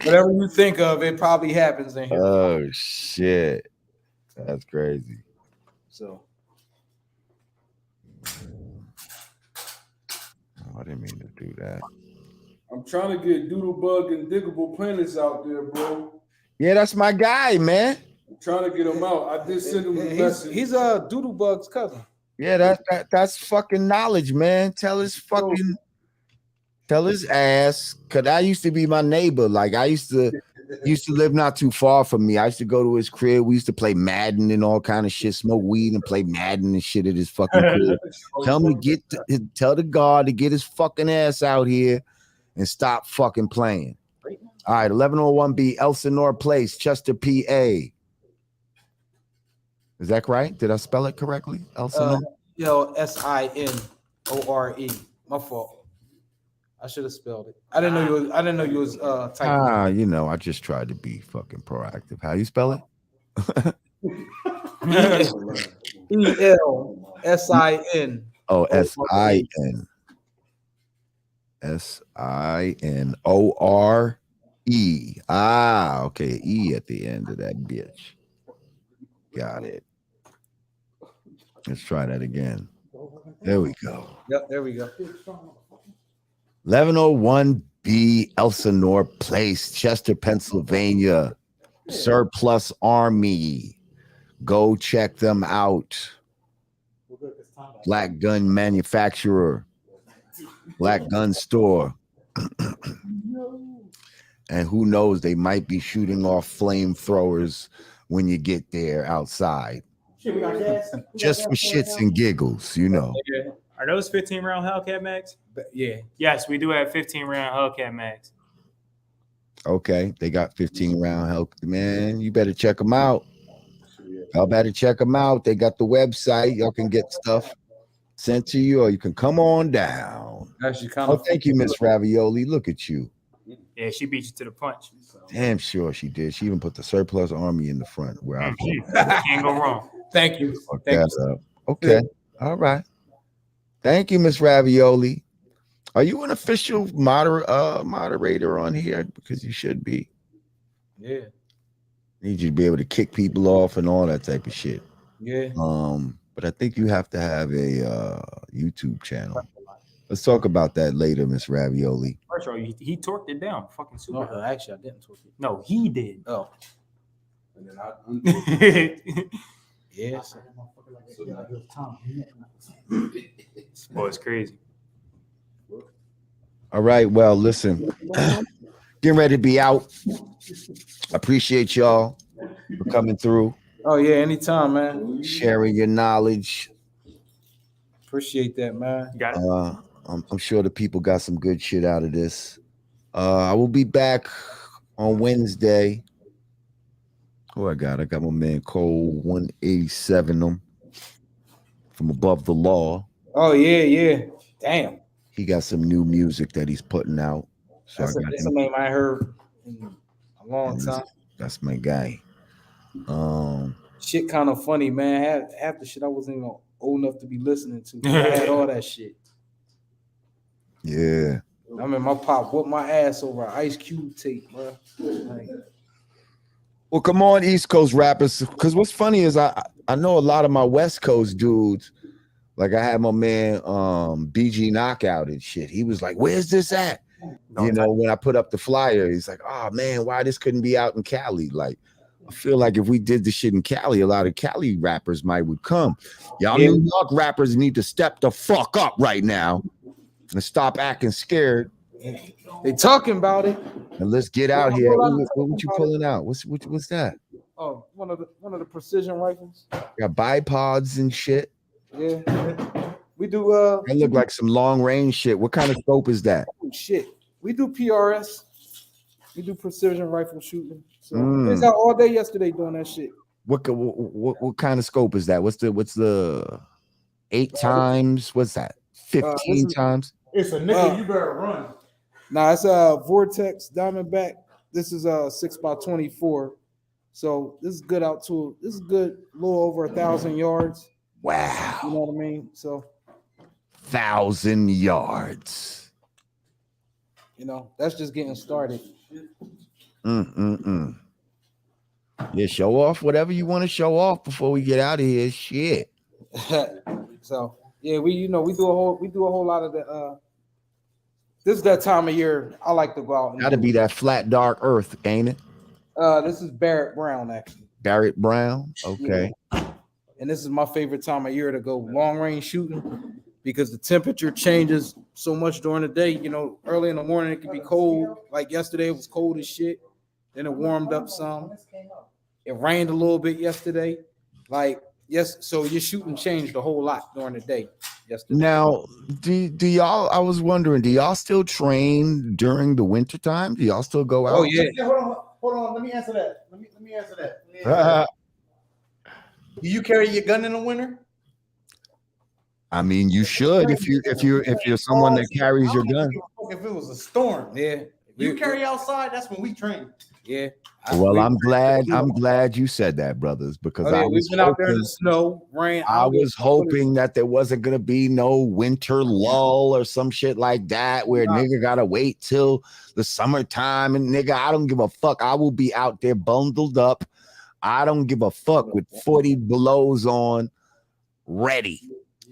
Whatever you think of, it probably happens in here. Oh shit. That's crazy. So I didn't mean to do that. I'm trying to get Doodlebug and Diggable Planets out there, bro. Yeah, that's my guy, man. I'm trying to get him out. I did send him a message. he's a Doodlebug's cousin. Yeah, that's fucking knowledge, man. Tell his ass. Cause I used to be my neighbor. Like I used to live not too far from me. I used to go to his crib. We used to play Madden and all kind of shit, smoke weed and play Madden and shit at his fucking crib. Tell the guard to get his fucking ass out here and stop fucking playing. All right, 1101B Elsinore Place, Chester, PA. Is that right? Did I spell it correctly? Elsinore? Sinore. My fault. I should have spelled it. I didn't know you was typing. You know, I just tried to be fucking proactive. How you spell it? ELSIN. Oh, SIN. SINORE. Ah, okay. E at the end of that bitch. Got it. Let's try that again. There we go. Yep, there we go. 1101B Elsinore Place, Chester, Pennsylvania. Surplus Army. Go check them out. Black gun manufacturer. Black gun store. And who knows, they might be shooting off flamethrowers when you get there outside. Just for shits and giggles, you know. Are those 15-round Hellcat mags? Yeah. Yes, we do have 15-round Hellcat mags. Okay, they got 15-round Hellcat. Man, you better check them out. Y'all better check them out. They got the website. Y'all can get stuff sent to you, or you can come on down. Actually, kind Oh, thank you, Miss Ravioli. Look at you. Yeah, she beat you to the punch. Damn sure she did. She even put the surplus army in the front. Where I Can't go wrong. Thank you. fucked Thank that you. up. Okay, all right. Thank you, Miss Ravioli. Are you an official moderator on here? Because you should be. Yeah. Need you to be able to kick people off and all that type of shit. Yeah. But I think you have to have a YouTube channel. Let's talk about that later, Miss Ravioli. First of all, he torqued it down. Fucking super. No, actually, I didn't talk to you. No, he did. Oh. And then I Yes. Boy, it's crazy. All right. Well, listen, getting ready to be out. Appreciate y'all for coming through, Oh yeah, anytime, man. sharing your knowledge. Appreciate that, man. You got it. I'm sure the people got some good shit out of this. I will be back on Wednesday. Who I got? I got my man Cole 187 from Above the Law. Oh yeah. Damn. He got some new music that he's putting out. So That's I got a him. name I heard in a long time. That's my guy. Shit kind of funny, man. Half the shit I wasn't even old enough to be listening to. I had all that shit. Yeah. I mean, my pop whooped my ass over Ice Cube tape, bro. Like, Well, come on, East Coast rappers. Because what's funny is I know a lot of my West Coast dudes. Like I had my man BG Knockout and shit. He was like, "Where's this at?" You know, when I put up the flyer, he's like, "Oh man, why this couldn't be out in Cali?" Like, I feel like if we did the shit in Cali, a lot of Cali rappers would come. Y'all New York rappers need to step the fuck up right now and stop acting scared. They talking about it. And let's get out here. What you pulling out? What's that? Oh, one of the precision rifles. Got bipods and shit. Yeah. We do That look like some long range shit. What kind of scope is that? Oh shit. We do PRS. We do precision rifle shooting. So it's out all day yesterday doing that shit. What kind of scope is that? What's the 8 times? What's that? 15 times? It's a nigga. You better run. Nah, it's a Vortex Diamondback. This is a 6x24. So this is good out to this is good, a little over 1,000 yards. Wow. You know what I mean? So 1,000 yards. You know, that's just getting started. Yeah, show off whatever you want to show off before we get out of here. Shit. So yeah, we do a whole lot of the this is that time of year I like to go out and Gotta be that flat dark earth, ain't it? This is Barrett Brown, actually. Barrett Brown, okay. Yeah. And this is my favorite time of year to go long range shooting because the temperature changes so much during the day. You know, early in the morning it can be cold. Like yesterday, it was cold as shit. Then it warmed up some. It rained a little bit yesterday. Like, yes, so your shooting changed a whole lot during the day yesterday. Now, do y'all, I was wondering, do y'all still train during the winter time? Do y'all still go out? Oh, yeah. Hold on. Let me answer that. Let me answer that. Do you carry your gun in the winter? I mean, you should if you're someone that carries your gun. If it was a storm, Yeah. you carry outside. That's when we train. Yeah. Well, I'm glad you said that, brothers, because I was we've been out there in the snow, rain. I was hoping that there wasn't gonna be no winter lull or some shit like that where nigga gotta wait till the summertime. And nigga, I don't give a fuck. I will be out there bundled up. I don't give a fuck with 40 belows on, ready.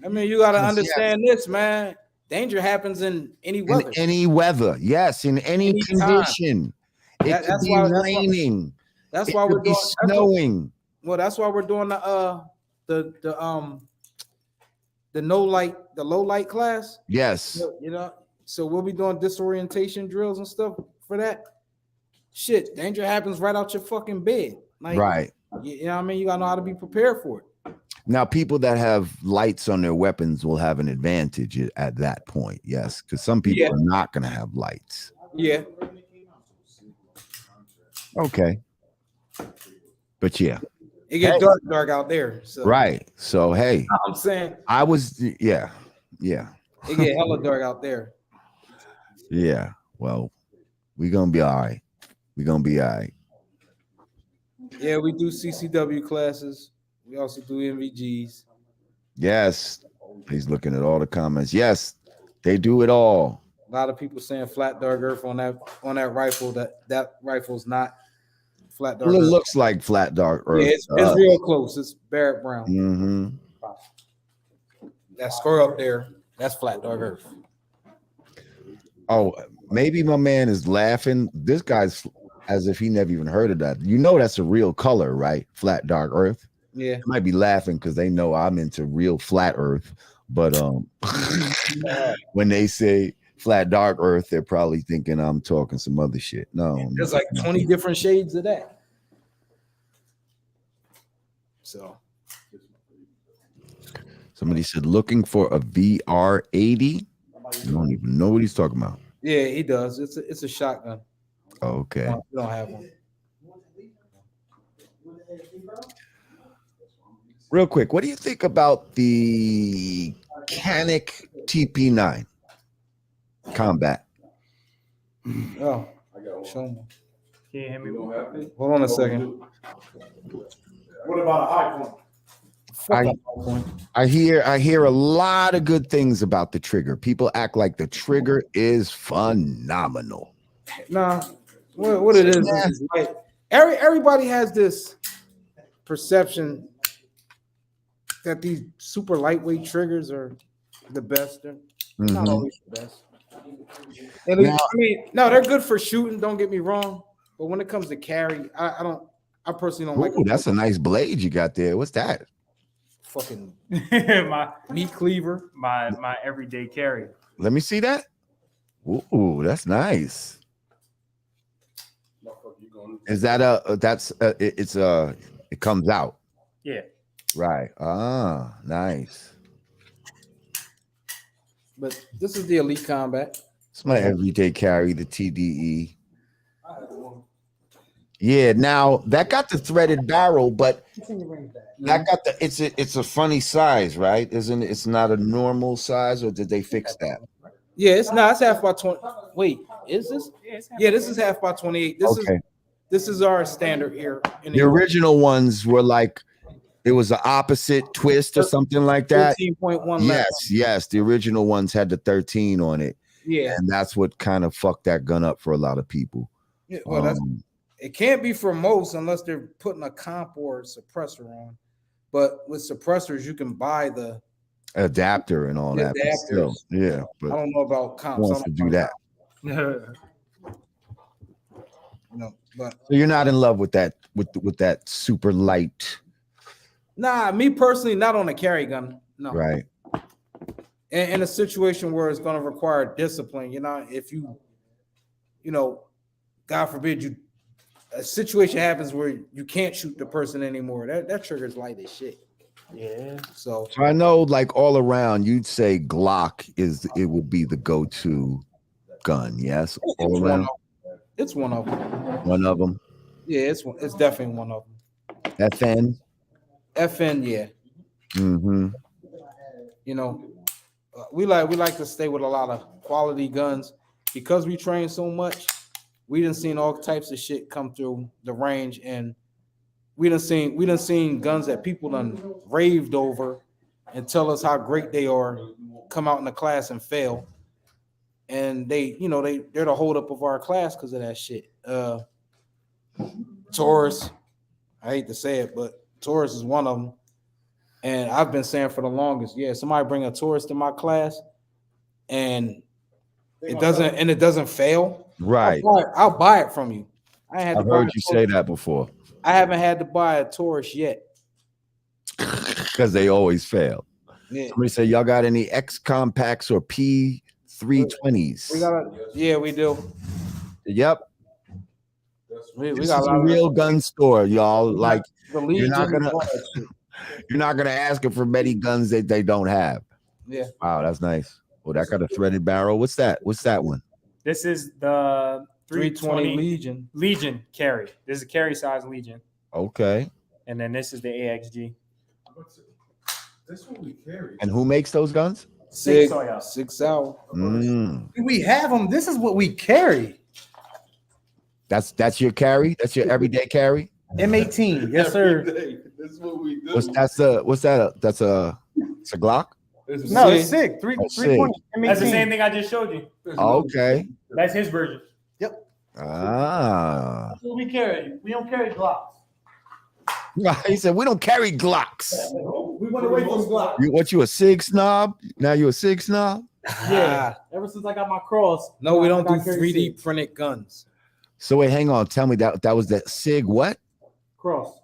I mean, you gotta understand this, man. Danger happens in any weather. In any weather, yes, in any condition. It could be raining. That's why we're doing snowing. That's why we're doing the low light class. Yes. You know, so we'll be doing disorientation drills and stuff for that. Shit, danger happens right out your fucking bed. Like, right. You know what I mean? You gotta know how to be prepared for it. Now, people that have lights on their weapons will have an advantage at that point. Yes, because some people are not going to have lights. Yeah. Okay. But yeah. It gets dark out there. So. Right. So, hey. I'm saying. Yeah. It get hella dark out there. Yeah. Well, we're going to be all right. Yeah, we do CCW classes. We also do MVGs. Yes. He's looking at all the comments. Yes, they do it all. A lot of people saying flat dark earth on that rifle. That rifle's not flat dark. Well, it earth. looks like flat dark earth. Yeah, it's real close. It's Barrett Brown. Mm-hmm. That square up there, that's flat dark earth. Oh, maybe my man is laughing. This guy's as if he never even heard of that. You know that's a real color, right? Flat dark earth. Yeah. They might be laughing because they know I'm into real flat earth. But when they say flat dark earth, they're probably thinking I'm talking some other shit. No. There's like 20 different shades of that. So somebody said looking for a VR80. You don't even know what he's talking about. Yeah, he does. It's a shotgun. Okay. We don't have one. Real quick, what do you think about the Canic TP9 combat? Oh, show me. Can you hear me? Hold on a second. What about a high point? I hear a lot of good things about the trigger. People act like the trigger is phenomenal. Nah, what it is like everybody has this perception that these super lightweight triggers are the best. They're not always the best. And I mean, no, they're good for shooting. Don't get me wrong, but when it comes to carry, I don't. I personally don't like. Ooh, that's a nice blade you got there. What's that? Fucking my meat cleaver. my everyday carry. Let me see that. Ooh, that's nice. Is that it comes out? Yeah. Right. Ah, nice. But this is the Elite Combat. It's my everyday carry, the TDE. Yeah, now that got the threaded barrel, but that got the it's a funny size, right? Isn't it? It's not a normal size, or did they fix that? Yeah, it's half by 20. Wait, is this? Yeah, this is half by 28. This is our standard here. The original ones were like it was the opposite twist or something like that. 13.1. Yes. The original ones had the 13 on it. Yeah, and that's what kind of fucked that gun up for a lot of people. Yeah, well, it can't be for most unless they're putting a comp or suppressor on. But with suppressors, you can buy the adapter and all that. But still, yeah, but I don't know about comps. Wants to do that. But so you're not in love with that with that super light. Nah, me personally, not on a carry gun. No. Right. In a situation where it's going to require discipline, if God forbid a situation happens where you can't shoot the person anymore, that trigger's light as shit. Yeah. So I know, like all around, you'd say Glock would be the go-to gun. Yes, all around. It's one of them. One of them. Yeah, it's definitely one of them. FN, yeah. Mm-hmm. We like to stay with a lot of quality guns because we train so much. We done seen all types of shit come through the range, and we done seen guns that people done raved over and tell us how great they are, come out in the class and fail, and they're the holdup of our class because of that shit. Taurus, I hate to say it, but Taurus is one of them. And I've been saying for the longest, somebody bring a Taurus to my class and it doesn't fail. Right. I'll buy it from you. I've heard you say that before. I haven't had to buy a Taurus yet. Because they always fail. Yeah. Somebody say, y'all got any X compacts or P320s? We do. Yep. We This got is a real gun store, y'all. Like you're not gonna ask them for many guns that they don't have. Yeah. Wow, that's nice. Oh, that got a threaded barrel. What's that? What's that one? This is the 320 Legion carry. This is a carry size Legion. Okay. And then this is the AXG. That's what we carry. And who makes those guns? Sig Sauer. We have them. This is what we carry. That's your carry. That's your everyday carry. M18, yes sir. That's what we do. What's that? It's a Glock. No, it's SIG. 320. That's the same thing I just showed you. Okay. That's his version. Yep. Ah. That's what we carry. We don't carry Glocks. He said we don't carry Glocks. We went away from Glocks. You a SIG snob? Now you a SIG snob? Yeah. Ever since I got my cross. No, we don't do 3D printed guns. So wait, hang on. Tell me that was that SIG what? Cross.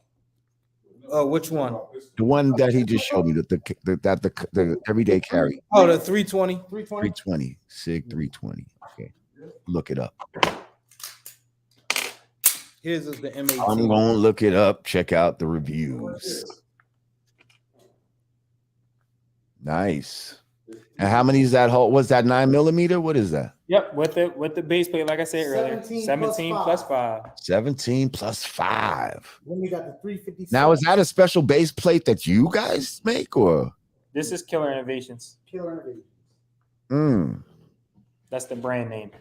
Which one? The one that he just showed me. The everyday carry. Oh, the 320. 320. SIG 320. Okay. Look it up. His is the M18. I'm gonna look it up. Check out the reviews. Nice. And how many is that whole? What's that 9mm? What is that? Yep, with the base plate, like I said earlier, 17 plus 5. 17 plus 5. Then we got the 357. Now, is that a special base plate that you guys make, or? This is Killer Innovations. Killer Innovations. That's the brand name.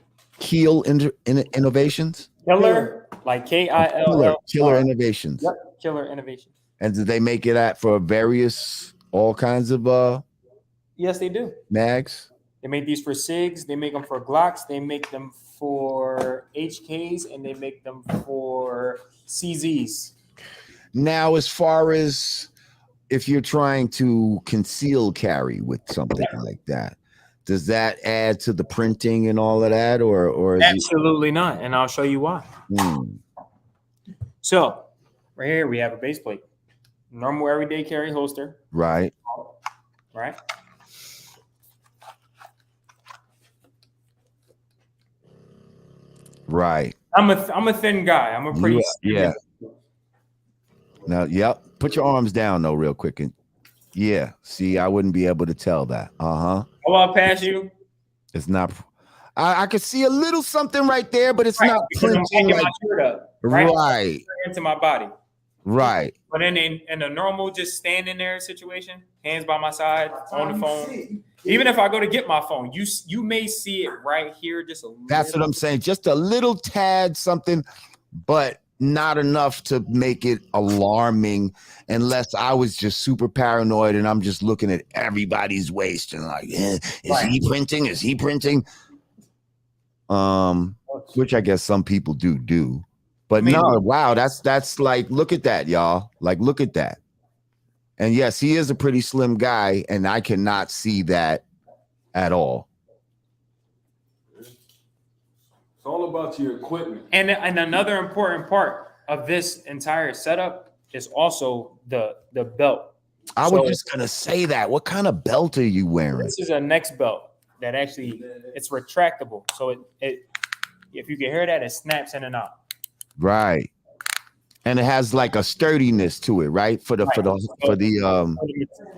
Keel Innovations? Killer, like KILL. Killer Innovations. Yep, Killer Innovations. And did they make it for all kinds of Yes, they do. mags? They make these for SIGs. They make them for Glocks. They make them for HKs, and they make them for CZs. Now, as far as if you're trying to conceal carry with something like that, does that add to the printing and all of that, or is Absolutely not, and I'll show you why. So, Right here we have a base plate. Normal everyday carry holster, Right. right? Right. I'm a thin guy. I'm a pretty Yeah. Now, yep. Put your arms down though, real quick. And yeah. See, I wouldn't be able to tell that. How about past you? It's not. I could see a little something right there, but it's Right, not because I'm printing backing like, my shirt up, right? right. Into my body. Right. But in a normal just standing there situation, hands by my side on the phone. Even if I go to get my phone, you may see it right here, just a little. That's what I'm saying. Just a little tad something, but not enough to make it alarming unless I was just super paranoid and I'm just looking at everybody's waist and like, is he printing? Is he printing? Which I guess some people do. But no, wow, that's like, look at that, y'all. Like, look at that. And yes, he is a pretty slim guy, and I cannot see that at all. It's all about your equipment. And another important part of this entire setup is also the belt. I was just gonna say that. What kind of belt are you wearing? This is a next belt that actually it's retractable. So it if you can hear that, it snaps in and out. Right. And it has like a sturdiness to it, right? For the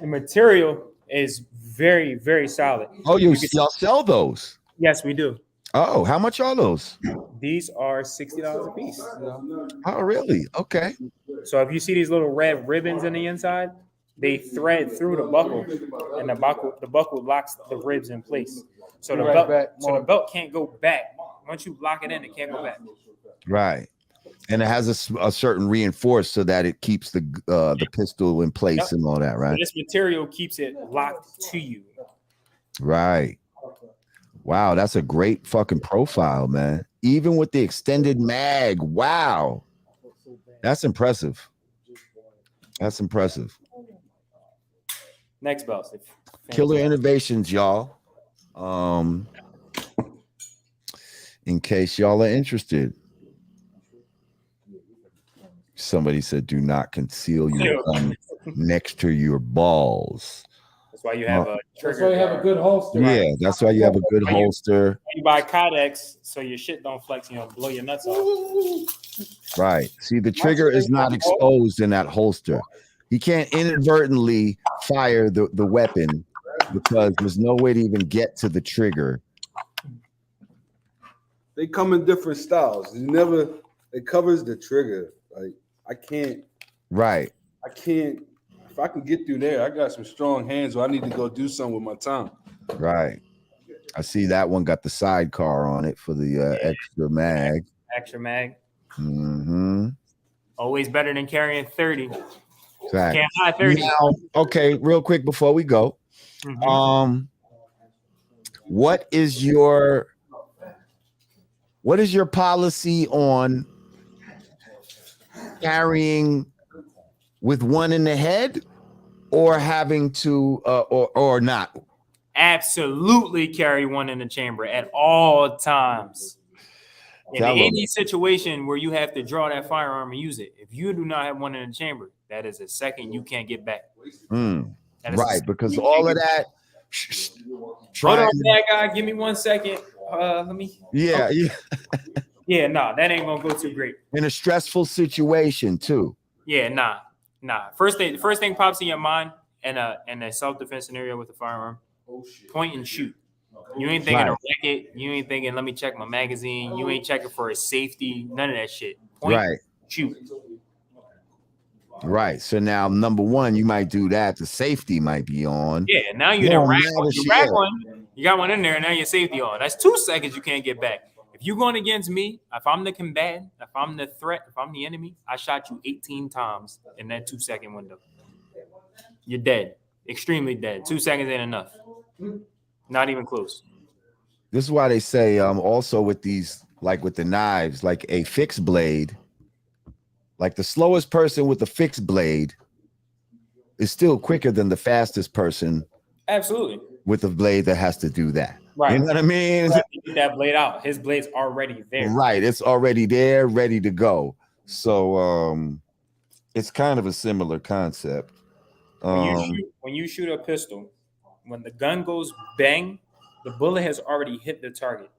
material is very, very solid. Oh, y'all sell those? Yes, we do. Oh, how much are those? These are $60 a piece. Oh, really? Okay. So if you see these little red ribbons in the inside, they thread through the buckle, and the buckle locks the ribs in place. So the belt can't go back. Once you lock it in, it can't go back. Right. And it has a certain reinforced so that it keeps the pistol in place and all that, right? So this material keeps it locked to you. Right. Wow, that's a great fucking profile, man. Even with the extended mag. Wow. That's impressive. That's impressive. Next belt. Killer innovations, y'all. In case y'all are interested. Somebody said, do not conceal your gun next to your balls. That's why you have a trigger. That's why you have a good holster. Yeah, that's why you have a good holster. You buy Codex so your shit don't flex, blow your nuts off. Right. See, the trigger is not exposed in that holster. He can't inadvertently fire the weapon because there's no way to even get to the trigger. They come in different styles. It covers the trigger. Like, I can't. If I can get through there, I got some strong hands where I need to go do something with my time. Right. I see that one got the sidecar on it for the extra mag. Extra mag. Mm-hmm. Always better than carrying 30. Exactly. Can't hide 30. Now, okay, real quick before we go. Mm-hmm. What is your policy on carrying with one in the head or having to or not? Absolutely carry one in the chamber at all times. In any situation where you have to draw that firearm and use it, if you do not have one in the chamber, that is a second you can't get back. Right, because all of that. Hold on, bad guy. Give me 1 second. Let me. Yeah, okay. Yeah. Yeah, nah, that ain't gonna go too great. In a stressful situation too. Yeah, nah. First thing pops in your mind in a self-defense scenario with a firearm. Point and shoot. You ain't thinking of racket. You ain't thinking, let me check my magazine. You ain't checking for a safety. None of that shit. Point, shoot. Right. So now, number one, you might do that. The safety might be on. Yeah. Now you done rack one. You rack one. You got one in there, and now your safety on. That's 2 seconds you can't get back. If you're going against me, if I'm the combatant, if I'm the threat, if I'm the enemy, I shot you 18 times in that 2 second window. You're dead. Extremely dead. 2 seconds ain't enough. Not even close. This is why they say also with these, like with the knives, like a fixed blade, like the slowest person with a fixed blade is still quicker than the fastest person. Absolutely. With a blade that has to do that. Right. You know what I mean? Get that blade out. His blade's already there. Right. It's already there, ready to go. So It's kind of a similar concept. When you shoot a pistol, when the gun goes bang, the bullet has already hit the target.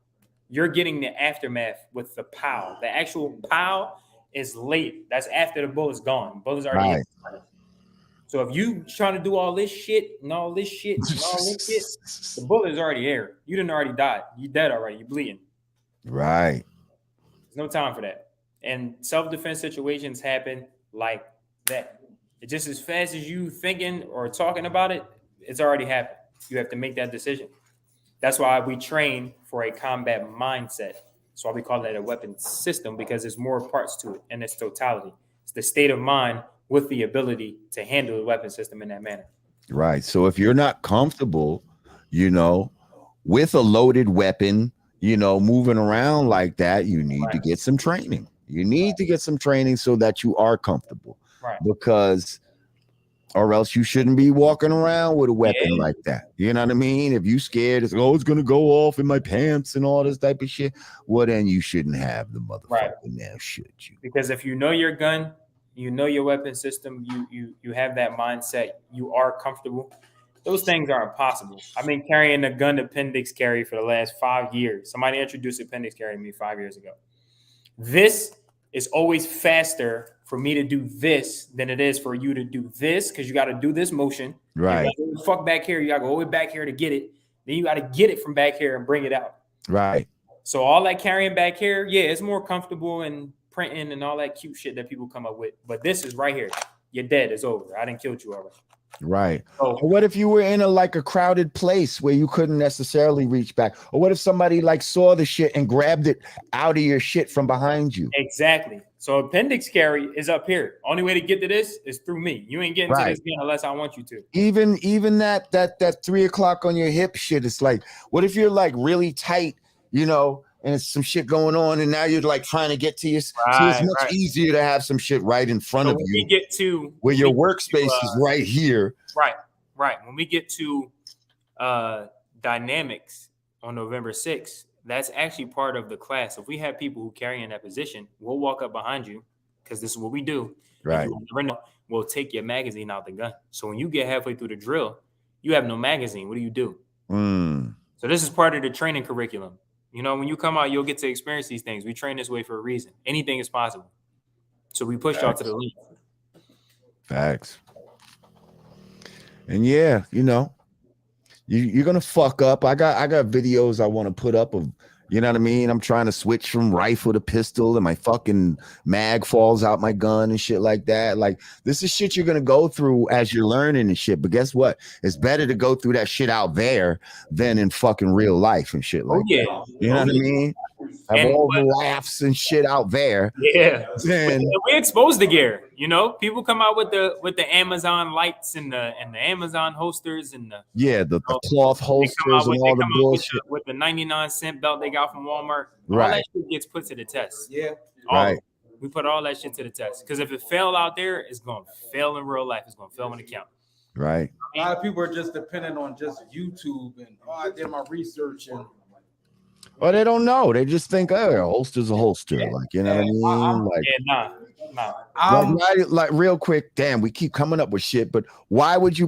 You're getting the aftermath with the pow. The actual pow is late. That's after the bullet's gone. Bullet's already hit the target. So if you trying to do all this shit and all this shit and all this shit, the bullet is already there. You didn't already die. You dead already. You bleeding. Right. There's no time for that. And self-defense situations happen like that. It just as fast as you thinking or talking about it, it's already happened. You have to make that decision. That's why we train for a combat mindset. That's why we call it a weapon system, because there's more parts to it in its totality. It's the state of mind with the ability to handle the weapon system in that manner. Right. So if you're not comfortable, you know, with a loaded weapon, you know, moving around like that, you need to get some training. You need to get some training so that you are comfortable. Right. Because or else you shouldn't be walking around with a weapon like that. You know what I mean? If you scared, it's gonna go off in my pants and all this type of shit. Well, then you shouldn't have the motherfucker now, should you? Because if you know your gun, you know your weapon system, you have that mindset, you are comfortable. Those things are impossible. I've been carrying a gun appendix carry for the last 5 years. Somebody introduced appendix carry to me 5 years ago. This is always faster for me to do this than it is for you to do this, because you got to do this motion. Right. Fuck back here. You got to go all the way back here to get it. Then you got to get it from back here and bring it out. Right. So all that carrying back here, yeah, it's more comfortable and printing and all that cute shit that people come up with. But this is right here. You're dead. It's over. I didn't kill you already. Right. Or what if you were in a crowded place where you couldn't necessarily reach back? Or what if somebody saw the shit and grabbed it out of your shit from behind you? Exactly. So appendix carry is up here. Only way to get to this is through me. You ain't getting to this gun unless I want you to. Even that 3 o'clock on your hip shit. It's like, what if you're really tight, you know, and it's some shit going on, and now you're trying to get to your. So it's much easier to have some shit right in front of you. We get to where your workspace is right here. Right. When we get to dynamics on November 6th, that's actually part of the class. If we have people who carry in that position, we'll walk up behind you, because this is what we do. Right. We'll take your magazine out the gun. So when you get halfway through the drill, you have no magazine. What do? So this is part of the training curriculum. You know, when you come out, you'll get to experience these things. We train this way for a reason. Anything is possible. So we push y'all to the limit. Facts. And yeah, you know, you're gonna fuck up. I got videos I want to put up of, you know what I mean? I'm trying to switch from rifle to pistol, and my fucking mag falls out my gun and shit like that. This is shit you're gonna go through as you're learning and shit. But guess what? It's better to go through that shit out there than in fucking real life and shit like that. You know what I mean? Have all the laughs and shit out there. Yeah. We expose the gear. You know, people come out with the Amazon lights and the Amazon holsters and the cloth holsters and all the bullshit with the 99-cent belt they got from Walmart. All that shit gets put to the test. Yeah. We put all that shit to the test, because if it fail out there, it's gonna fail in real life. It's gonna fail when it counts. Right. A lot of people are just dependent on just YouTube and I did my research and. Well, they don't know. They just think, a holster's a holster. You know what I mean? Real quick, damn, we keep coming up with shit. But why would you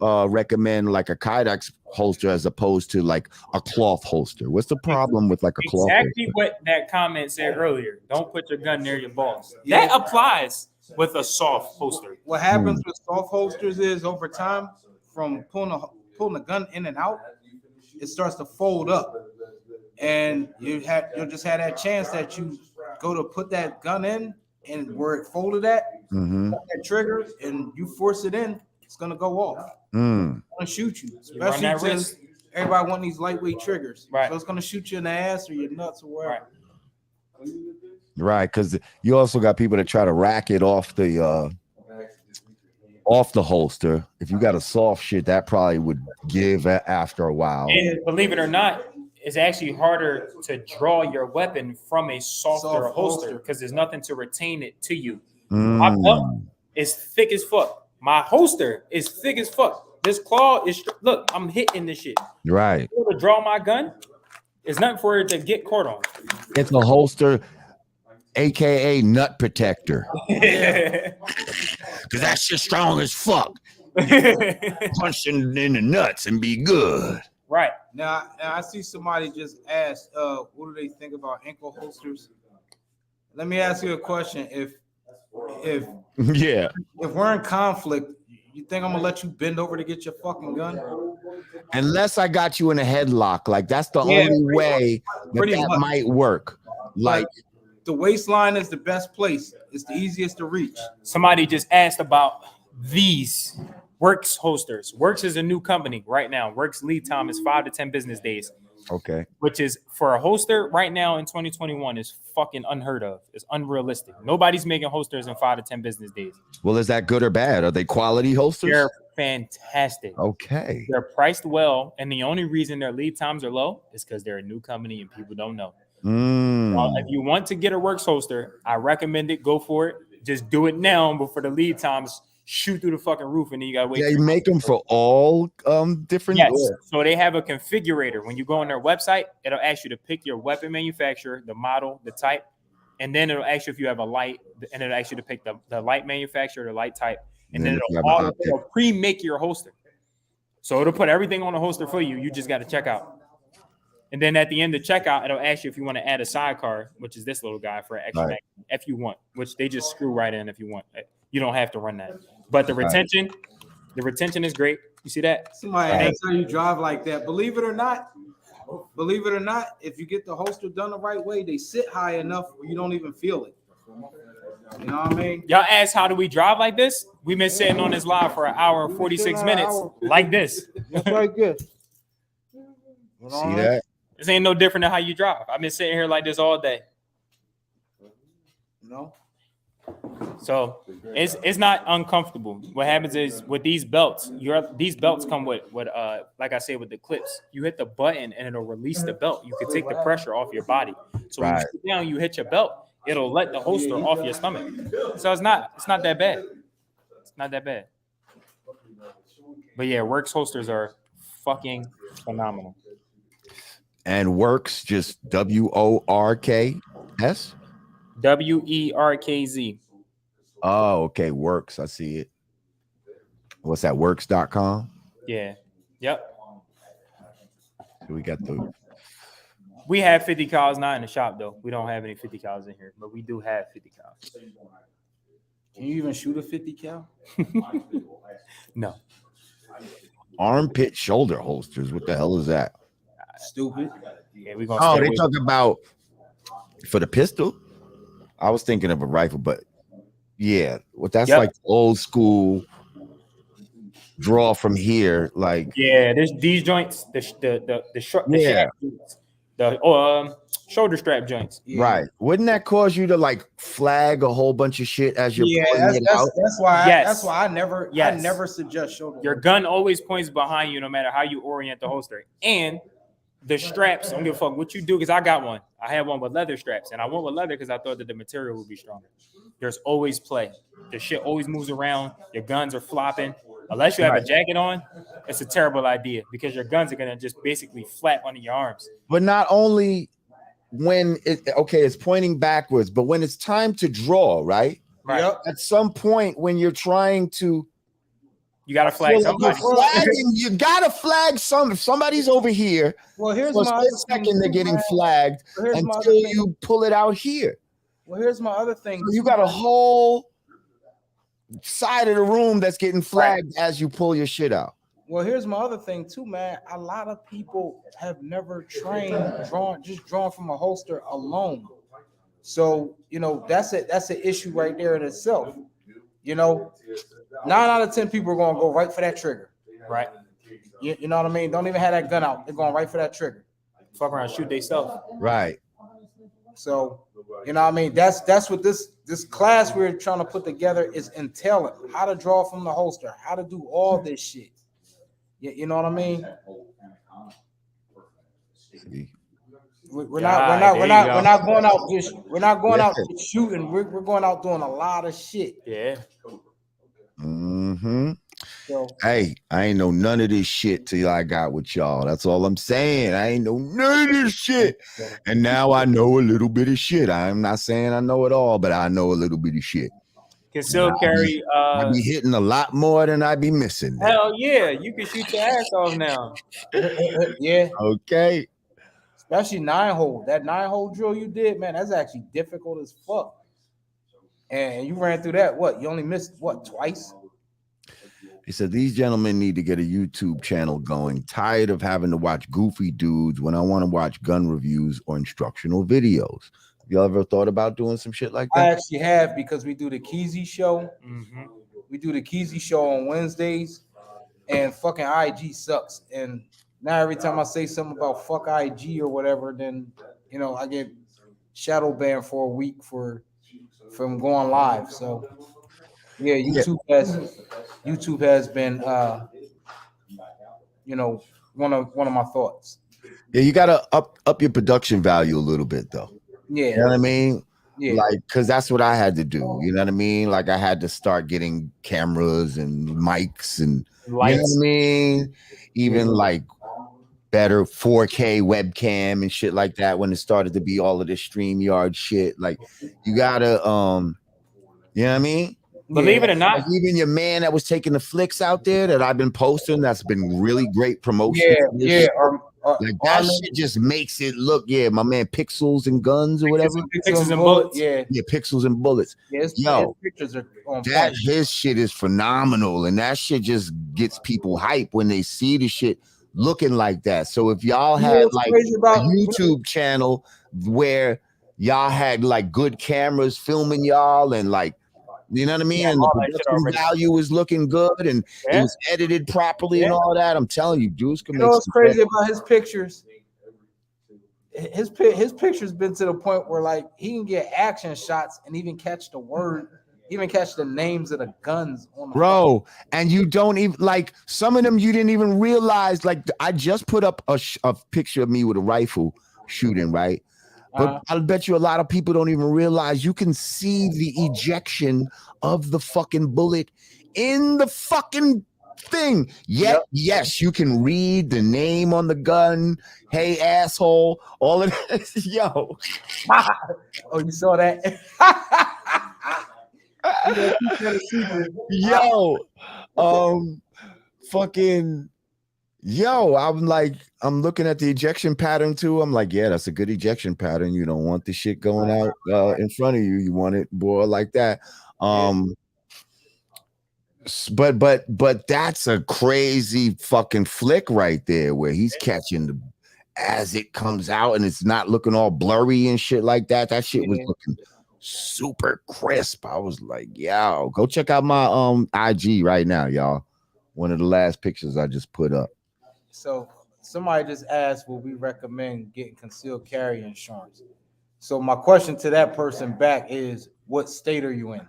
recommend a Kydex holster as opposed to a cloth holster? What's the problem with a cloth? Exactly what that comment said earlier. Don't put your gun near your balls. That applies with a soft holster. What happens with soft holsters is over time, from pulling the gun in and out, it starts to fold up, and you'll just have that chance that you go to put that gun in, and where it folded at, that trigger, and you force it in, it's gonna go off. It's gonna shoot you, especially since everybody want these lightweight triggers. So it's gonna shoot you in the ass or your nuts or wherever. Right, because you also got people that try to rack it off the holster. If you got a soft shit, that probably would give after a while. And believe it or not, it's actually harder to draw your weapon from a softer holster, because there's nothing to retain it to you. My belt is thick as fuck. My holster is thick as fuck. This claw is, look, I'm hitting this shit. Right. To draw my gun, it's nothing for it to get caught on. It's a holster. aka nut protector, Yeah. because that shit strong as fuck. Punch in the nuts and be good. Right. Now I see somebody just asked, what do they think about ankle holsters? Let me ask you a question. If Yeah. we're in conflict, you think I'm gonna let you bend over to get your fucking gun? Unless I got you in a headlock, like that's the Yeah, only way pretty that much. might work. Like, The waistline is the best place. It's the easiest to reach. Somebody just asked about these Works holsters. Works is a new company right now. Works lead time is 5 to 10 business days, okay, which is for a holster right now in 2021 is fucking unheard of. It's unrealistic. Nobody's making holsters in 5 to 10 business days. well, is that good or bad? Are they quality holsters? They're fantastic. Okay. They're priced well, and the only reason their lead times are low is because they're a new company and people don't know. If you want to get a Works holster, I recommend it. Go for it. Just do it now before the lead times shoot through the fucking roof, and then you gotta wait. They make them for all different. Yes. So they have a configurator. When you go on their website, it'll ask you to pick your weapon manufacturer, the model, the type, and then it'll ask you if you have a light, and it'll ask you to pick the light manufacturer, the light type, and then it'll pre-make your holster. So it'll put everything on the holster for you. You just got to check out. And then at the end of checkout, it'll ask you if you want to add a sidecar, which is this little guy for an extra mag, if you want, which they just screw right in if you want. You don't have to run that. But the retention is great. You see that? Somebody asks how you drive like that. Believe it or not, if you get the holster done the right way, they sit high enough where you don't even feel it. You know what I mean? Y'all ask how do we drive like this? We've been sitting on this live for an hour and 46 minutes like this. That's right, good. See that? This ain't no different than how you drive. I've been sitting here like this all day. No. So it's not uncomfortable. What happens is with these belts, these belts come with like I said, with the clips. You hit the button and it'll release the belt. You can take the pressure off your body. So when you sit down, you hit your belt, it'll let the holster off your stomach. So it's not that bad. It's not that bad. But yeah, Works holsters are fucking phenomenal. And Works just WORKS? WERKZ. Oh, okay. Works. I see it. What's that? Works.com? Yeah. Yep. So we have 50 cals not in the shop though. We don't have any 50 cals in here, but we do have 50 cals. Can you even shoot a 50 cal? No. Armpit shoulder holsters. What the hell is that? Stupid. Yeah, we're gonna they talk about for the pistol. I was thinking of a rifle, but yeah, that's like old school draw from here. Like, yeah, there's these joints, the short, the shoulder strap joints. Yeah. Right. Wouldn't that cause you to like flag a whole bunch of shit as you're pulling it out? That's why I never suggest shoulder. Your gun always points behind you no matter how you orient the holster. And the straps, I don't give a fuck what you do, because I got one. I had one with leather straps, and I went with leather because I thought that the material would be stronger. There's always play. The shit always moves around. Your guns are flopping. Unless you have a jacket on, it's a terrible idea because your guns are going to just basically flap under your arms. But not only when it's pointing backwards, but when it's time to draw, right? Right. Yep. At some point when you're trying to, you got to flag somebody. You got to flag some. If somebody's over here, well, here's for my a second, they're getting flagged until you pull it out here. Well, here's my other thing. So you got a whole side of the room that's getting flagged as you pull your shit out. Well, here's my other thing too, man. A lot of people have never drawn from a holster alone. So, that's an issue right there in itself. 9 out of 10 people are going to go right for that trigger. Right. You know what I mean? Don't even have that gun out. They're going right for that trigger. Fuck around, shoot themselves. Right. So, you know what I mean? That's what this class we're trying to put together is entailing. How to draw from the holster, how to do all this shit. You know what I mean? We're not going out just shooting. We're going out doing a lot of shit. Yeah. Mm-hmm. So Hey, I ain't know none of this shit till I got with y'all. That's all I'm saying. I ain't know none of this shit. And now I know a little bit of shit. I'm not saying I know it all, but I know a little bit of shit. Concealed carry. I be hitting a lot more than I be missing now. Hell yeah, you can shoot your ass off now. yeah, Okay. especially 9-hole. That 9-hole drill you did, man, that's actually difficult as fuck. And you ran through that. What? You only missed what, twice? He said, these gentlemen need to get a YouTube channel going. Tired of having to watch goofy dudes when I want to watch gun reviews or instructional videos. Have you ever thought about doing some shit like I that? actually have, because we do the Keezy show. Mm-hmm. We do the Keezy show on Wednesdays, and fucking IG sucks. And now every time I say something about fuck IG or whatever, then I get shadow banned for a week from going live. So yeah, YouTube has been one of my thoughts. Yeah, you gotta up your production value a little bit though. Yeah. You know what I mean? Yeah. Like, cause that's what I had to do. You know what I mean? Like I had to start getting cameras and mics and Lights. you know what I mean? Even like better 4K webcam and shit like that when it started to be all of this StreamYard shit. Like you gotta you know what I mean? Believe it or not, Like even your man that was taking the flicks out there that I've been posting, that's been really great promotion. Yeah. Like that Arme, shit just makes it look, my man Pixels and Guns or whatever. Pixels and bullets. Yeah, Pixels and bullets. his pictures are on That point. his shit is phenomenal, and that shit just gets people hype when they see the shit looking like that. So if y'all had like a YouTube channel where y'all had like good cameras filming y'all and like, you know what I mean? Yeah, and the all that shit production already. value is looking good and it was edited properly and all that. I'm telling you, dudes can You make know what's some crazy bread. about his pictures? His pictures been to the point where like he can get action shots and even catch the word, even catch the names of the guns on the Bro, and you don't even like some of them you didn't even realize. Like I just put up a picture of me with a rifle shooting, right? But I'll bet you a lot of people don't even realize you can see the ejection of the fucking bullet in the fucking thing. Yet, yes, you can read the name on the gun. Hey, asshole. All of this. Yo. Oh, you saw that? Fucking I'm looking at the ejection pattern too. I'm like, yeah, that's a good ejection pattern. You don't want the shit going out in front of you. You want it more like that. But that's a crazy fucking flick right there where he's catching as it comes out and it's not looking all blurry and shit like that. That shit was looking super crisp. I was like, yo, go check out my IG right now, y'all. One of the last pictures I just put up. So somebody just asked, will we recommend getting concealed carry insurance? So my question to that person back is, what state are you in?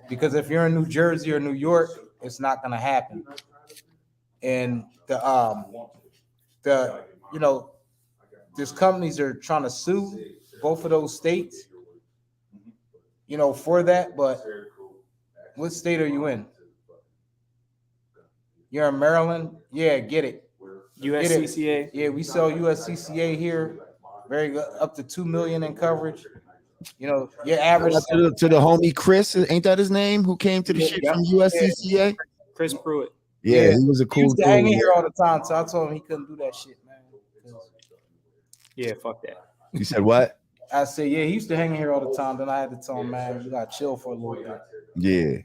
Because if you're in New Jersey or New York, it's not going to happen. And these companies are trying to sue both of those states, for that. But what state are you in? You're in Maryland? Yeah, get it. USCCA. Yeah, we sell USCCA here. Very good, up to $2 million in coverage. Your average to the homie Chris, ain't that his name? Who came to the shit from USCCA? Chris Pruitt. Yeah, he was a cool dude. Hanging here all the time, so I told him he couldn't do that shit, man. Yeah, fuck that. You said what? I said, yeah, he used to hang here all the time. Then I had to tell him, man, you gotta chill for a little bit. Yeah.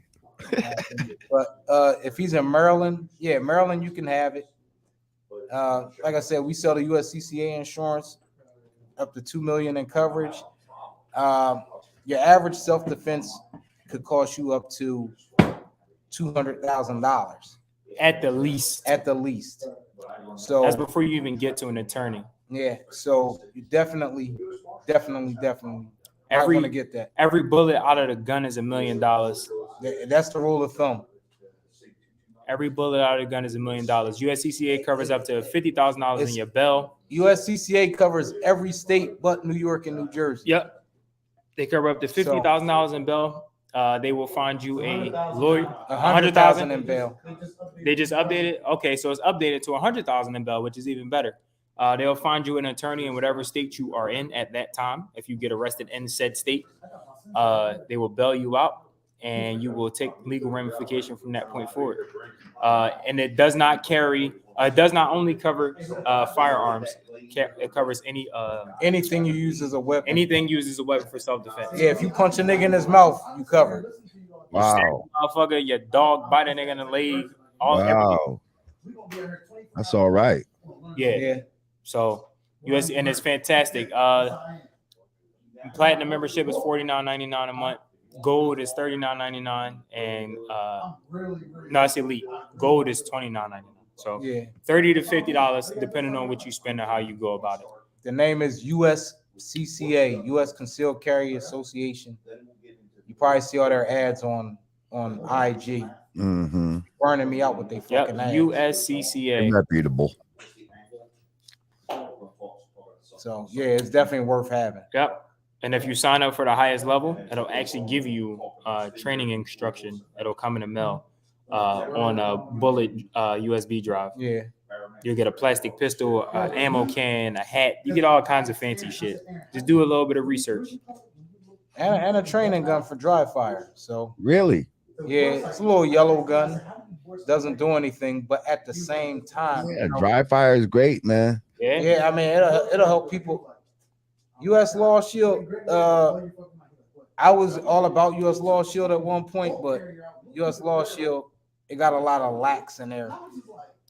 But if he's in Maryland, Maryland, you can have it. Like I said, we sell the USCCA insurance up to $2 million in coverage. Your average self-defense could cost you up to $200,000 at the least. So that's before you even get to an attorney. Yeah. So you definitely want to get that. Every bullet out of the gun is $1 million. That's the rule of thumb. Every bullet out of the gun is $1 million. USCCA covers up to $50,000 in your bell. USCCA covers every state but New York and New Jersey. Yep. They cover up to $50,000 in bell. they will find you a lawyer. 100,000 in bail. They just updated. Okay, so it's updated to 100,000 in bail, which is even better. They'll find you an attorney in whatever state you are in at that time. If you get arrested in said state, they will bail you out, and you will take legal ramification from that point forward. And it does not carry. It does not only cover firearms. It covers Anything you use as a weapon. anything used as a weapon for self-defense. Yeah, if you punch a nigga in his mouth, you covered. You stab Wow. a motherfucker, your dog bite a nigga in the leg. Wow. That's all right. Yeah. So US, and it's fantastic. Platinum membership is $49.99 a month. Gold is $39.99, and no, it's elite. Gold is $29.99. So Yeah. $30 to $50 depending on what you spend and how you go about it. The name is USCCA, U.S. Concealed Carry Association. You probably see all their ads on IG. Mm-hmm. Burning me out with their Yep, fucking ads. USCCA. Reputable. So yeah, it's definitely worth having. Yep. And if you sign up for the highest level, it'll actually give you training instruction. It'll come in the mail on a bullet USB drive. Yeah. You'll get a plastic pistol, an ammo can, a hat. You get all kinds of fancy shit. Just do a little bit of research. And a training gun for dry fire. So Really? yeah, it's a little yellow gun. Doesn't do anything, but at the same time, Yeah, dry fire is great, man. Yeah. yeah, I mean it'll help people. U.S. Law Shield. I was all about U.S. Law Shield at one point, but U.S. Law Shield, it got a lot of lacks in there.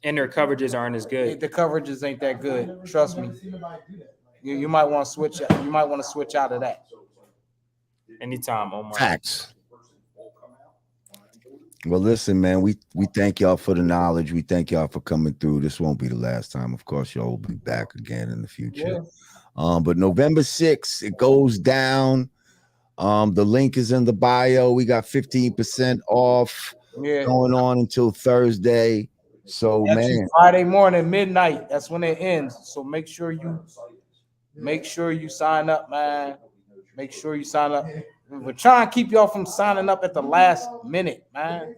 And their coverages aren't as good. The coverages ain't that good. Trust me. You might want to switch. You might want to switch out of that. Anytime, Omar. Facts. Well, listen, man, we thank y'all for the knowledge. We thank y'all for coming through. This won't be the last time. Of course, y'all will be back again in the future. Yeah. But November 6th, it goes down. The link is in the bio. We got 15% off going on until Thursday. So, man, Friday morning, midnight. That's when it ends. So make sure you sign up, man. Make sure you sign up. We're trying to keep y'all from signing up at the last minute, man.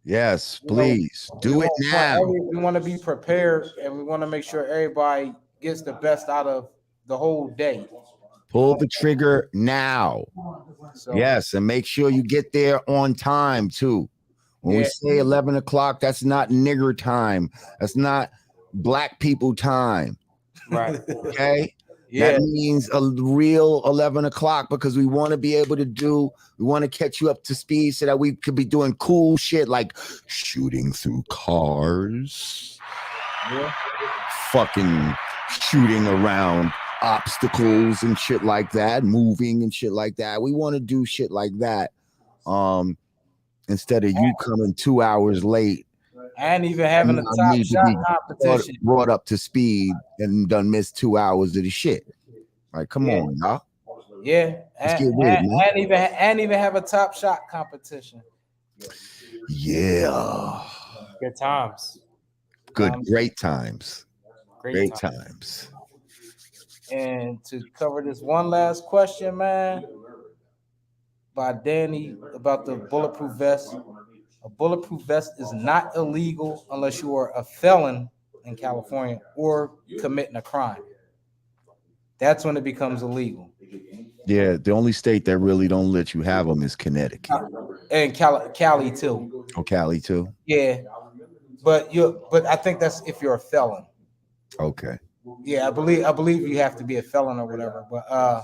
yes, please do it now. We want to be prepared, and we want to make sure everybody gets the best out of the whole day. Pull the trigger now. So, Yes, and make sure you get there on time too. When we say 11 o'clock, that's not nigger time. That's not black people time. Right. Okay. yeah, That means a real 11 o'clock because we want to be able to we want to catch you up to speed so that we could be doing cool shit like shooting through cars, fucking shooting around obstacles and shit like that, moving and shit like that. We want to do shit like that. Instead of you coming 2 hours late and even having a top shot competition. brought up to speed and done missed 2 hours of the shit. Like, come on, y'all. Yeah, Let's get with it, man. and even have a top shot competition. Yeah. Good times. Great times. Great times. And to cover this one last question, man, by Danny about the bulletproof vest. A bulletproof vest is not illegal unless you are a felon in California or committing a crime. That's when it becomes illegal. Yeah, the only state that really don't let you have them is Connecticut. And Cali too. Oh, Cali too? Yeah. But I think that's if you're a felon. Okay. Yeah, I believe you have to be a felon or whatever. But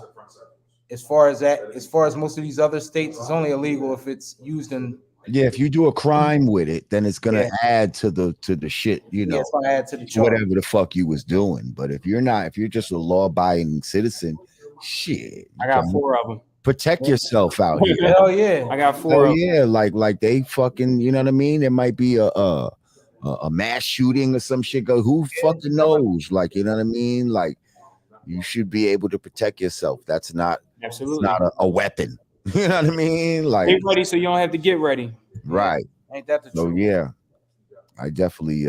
as far as most of these other states, it's only illegal if it's used in. Yeah, if you do a crime with it, then it's gonna add to the shit, Yeah, it's gonna add to the charge. whatever the fuck you was doing. But if you're just a law-abiding citizen, shit. I got 4 of them. Protect yourself out here. Hell yeah. I got 4 of them. Yeah, like they fucking, you know what I mean? There might be a mass shooting or some shit. Who fucking knows? Like, you know what I mean? Like, you should be able to protect yourself. That's not Absolutely. It's not a weapon. You know what I mean? Like, Get ready so you don't have to get ready. right. Ain't that the So truth? yeah, I definitely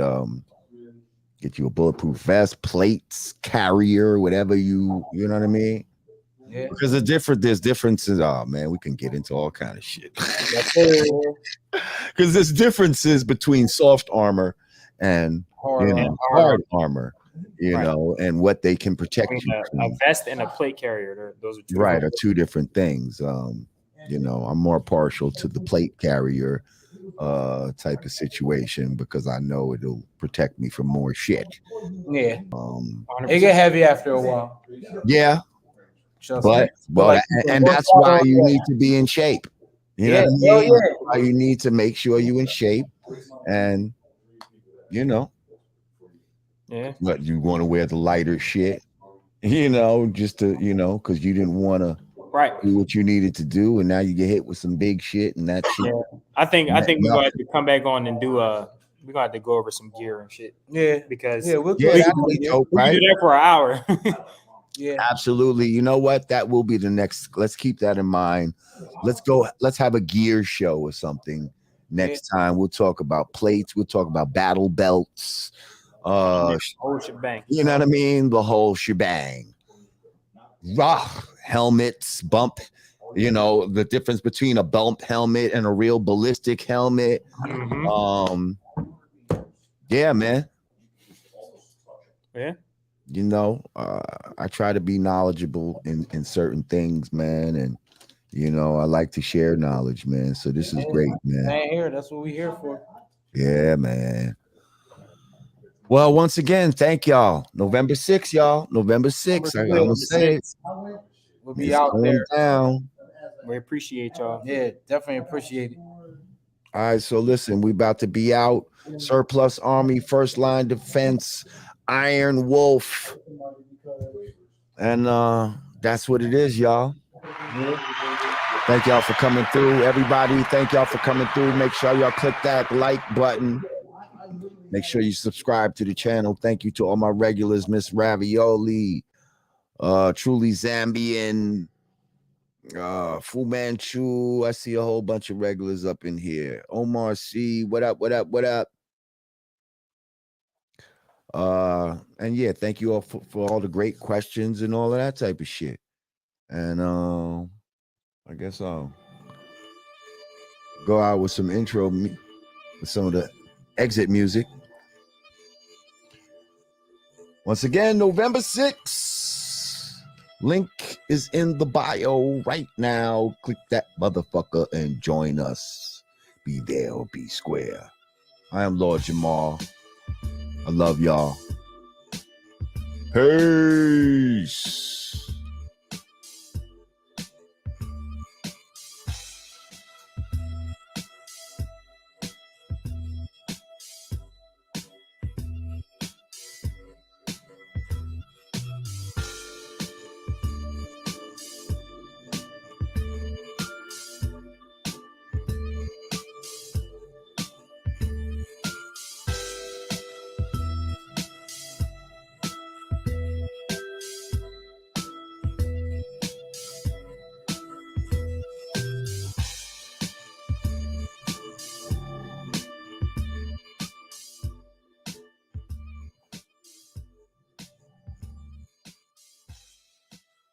get you a bulletproof vest, plates, carrier, whatever you know what I mean? Yeah. Because there's differences. Oh man, we can get into all kind of shit. Because there's differences between soft armor and hard armor, Right. and what they can I protect mean, you a from. vest and a plate carrier. Those are two Right, different- are two different things. I'm more partial to the plate carrier type of situation because I know it'll protect me from more shit. Yeah. 100%. It get heavy after a while. Yeah, Trust but me. and that's why you need to be in shape. You know what I mean? That's why you need to make sure you're in shape, and Yeah. but you want to wear the lighter shit, just to because you didn't want to Right. do what you needed to do, and now you get hit with some big shit, and that shit. Yeah. I think we're gonna have to come back on and do we're gonna have to go over some gear and shit. Yeah. Because We'll that'd be dope, we right? can do that for an hour. Yeah. Absolutely. You know what? That will be the next. Let's keep that in mind. Let's have a gear show or something next time. We'll talk about plates. We'll talk about battle belts. Whole shebang. You know what I mean? The whole shebang. Helmets, bump. The difference between a bump helmet and a real ballistic helmet. Mm-hmm. Yeah, man. Yeah. I try to be knowledgeable in certain things, man, and I like to share knowledge, man. So this is great, man. Same here. That's what we're here for. Yeah, man. Well, once again, thank y'all. November 6th, y'all. November 6th. I'm gonna say it. We'll be out there. Down. We appreciate y'all. Yeah, definitely appreciate it. All right, so listen, we about to be out. Surplus Army, first line defense, Iron Wolf. And that's what it is, y'all. Thank y'all for coming through. Everybody, thank y'all for coming through. Make sure y'all click that like button. Make sure you subscribe to the channel. Thank you to all my regulars, Miss Ravioli, Truly Zambian, Fu Manchu. I see a whole bunch of regulars up in here. Omar C. What up? What up? What up? And yeah, thank you all for all the great questions and all of that type of shit. And I guess I'll go out with some intro with some of the exit music. Once again, November 6th. Link is in the bio right now. Click that motherfucker and join us. Be there or be square. I am Lord Jamar. I love y'all. Peace.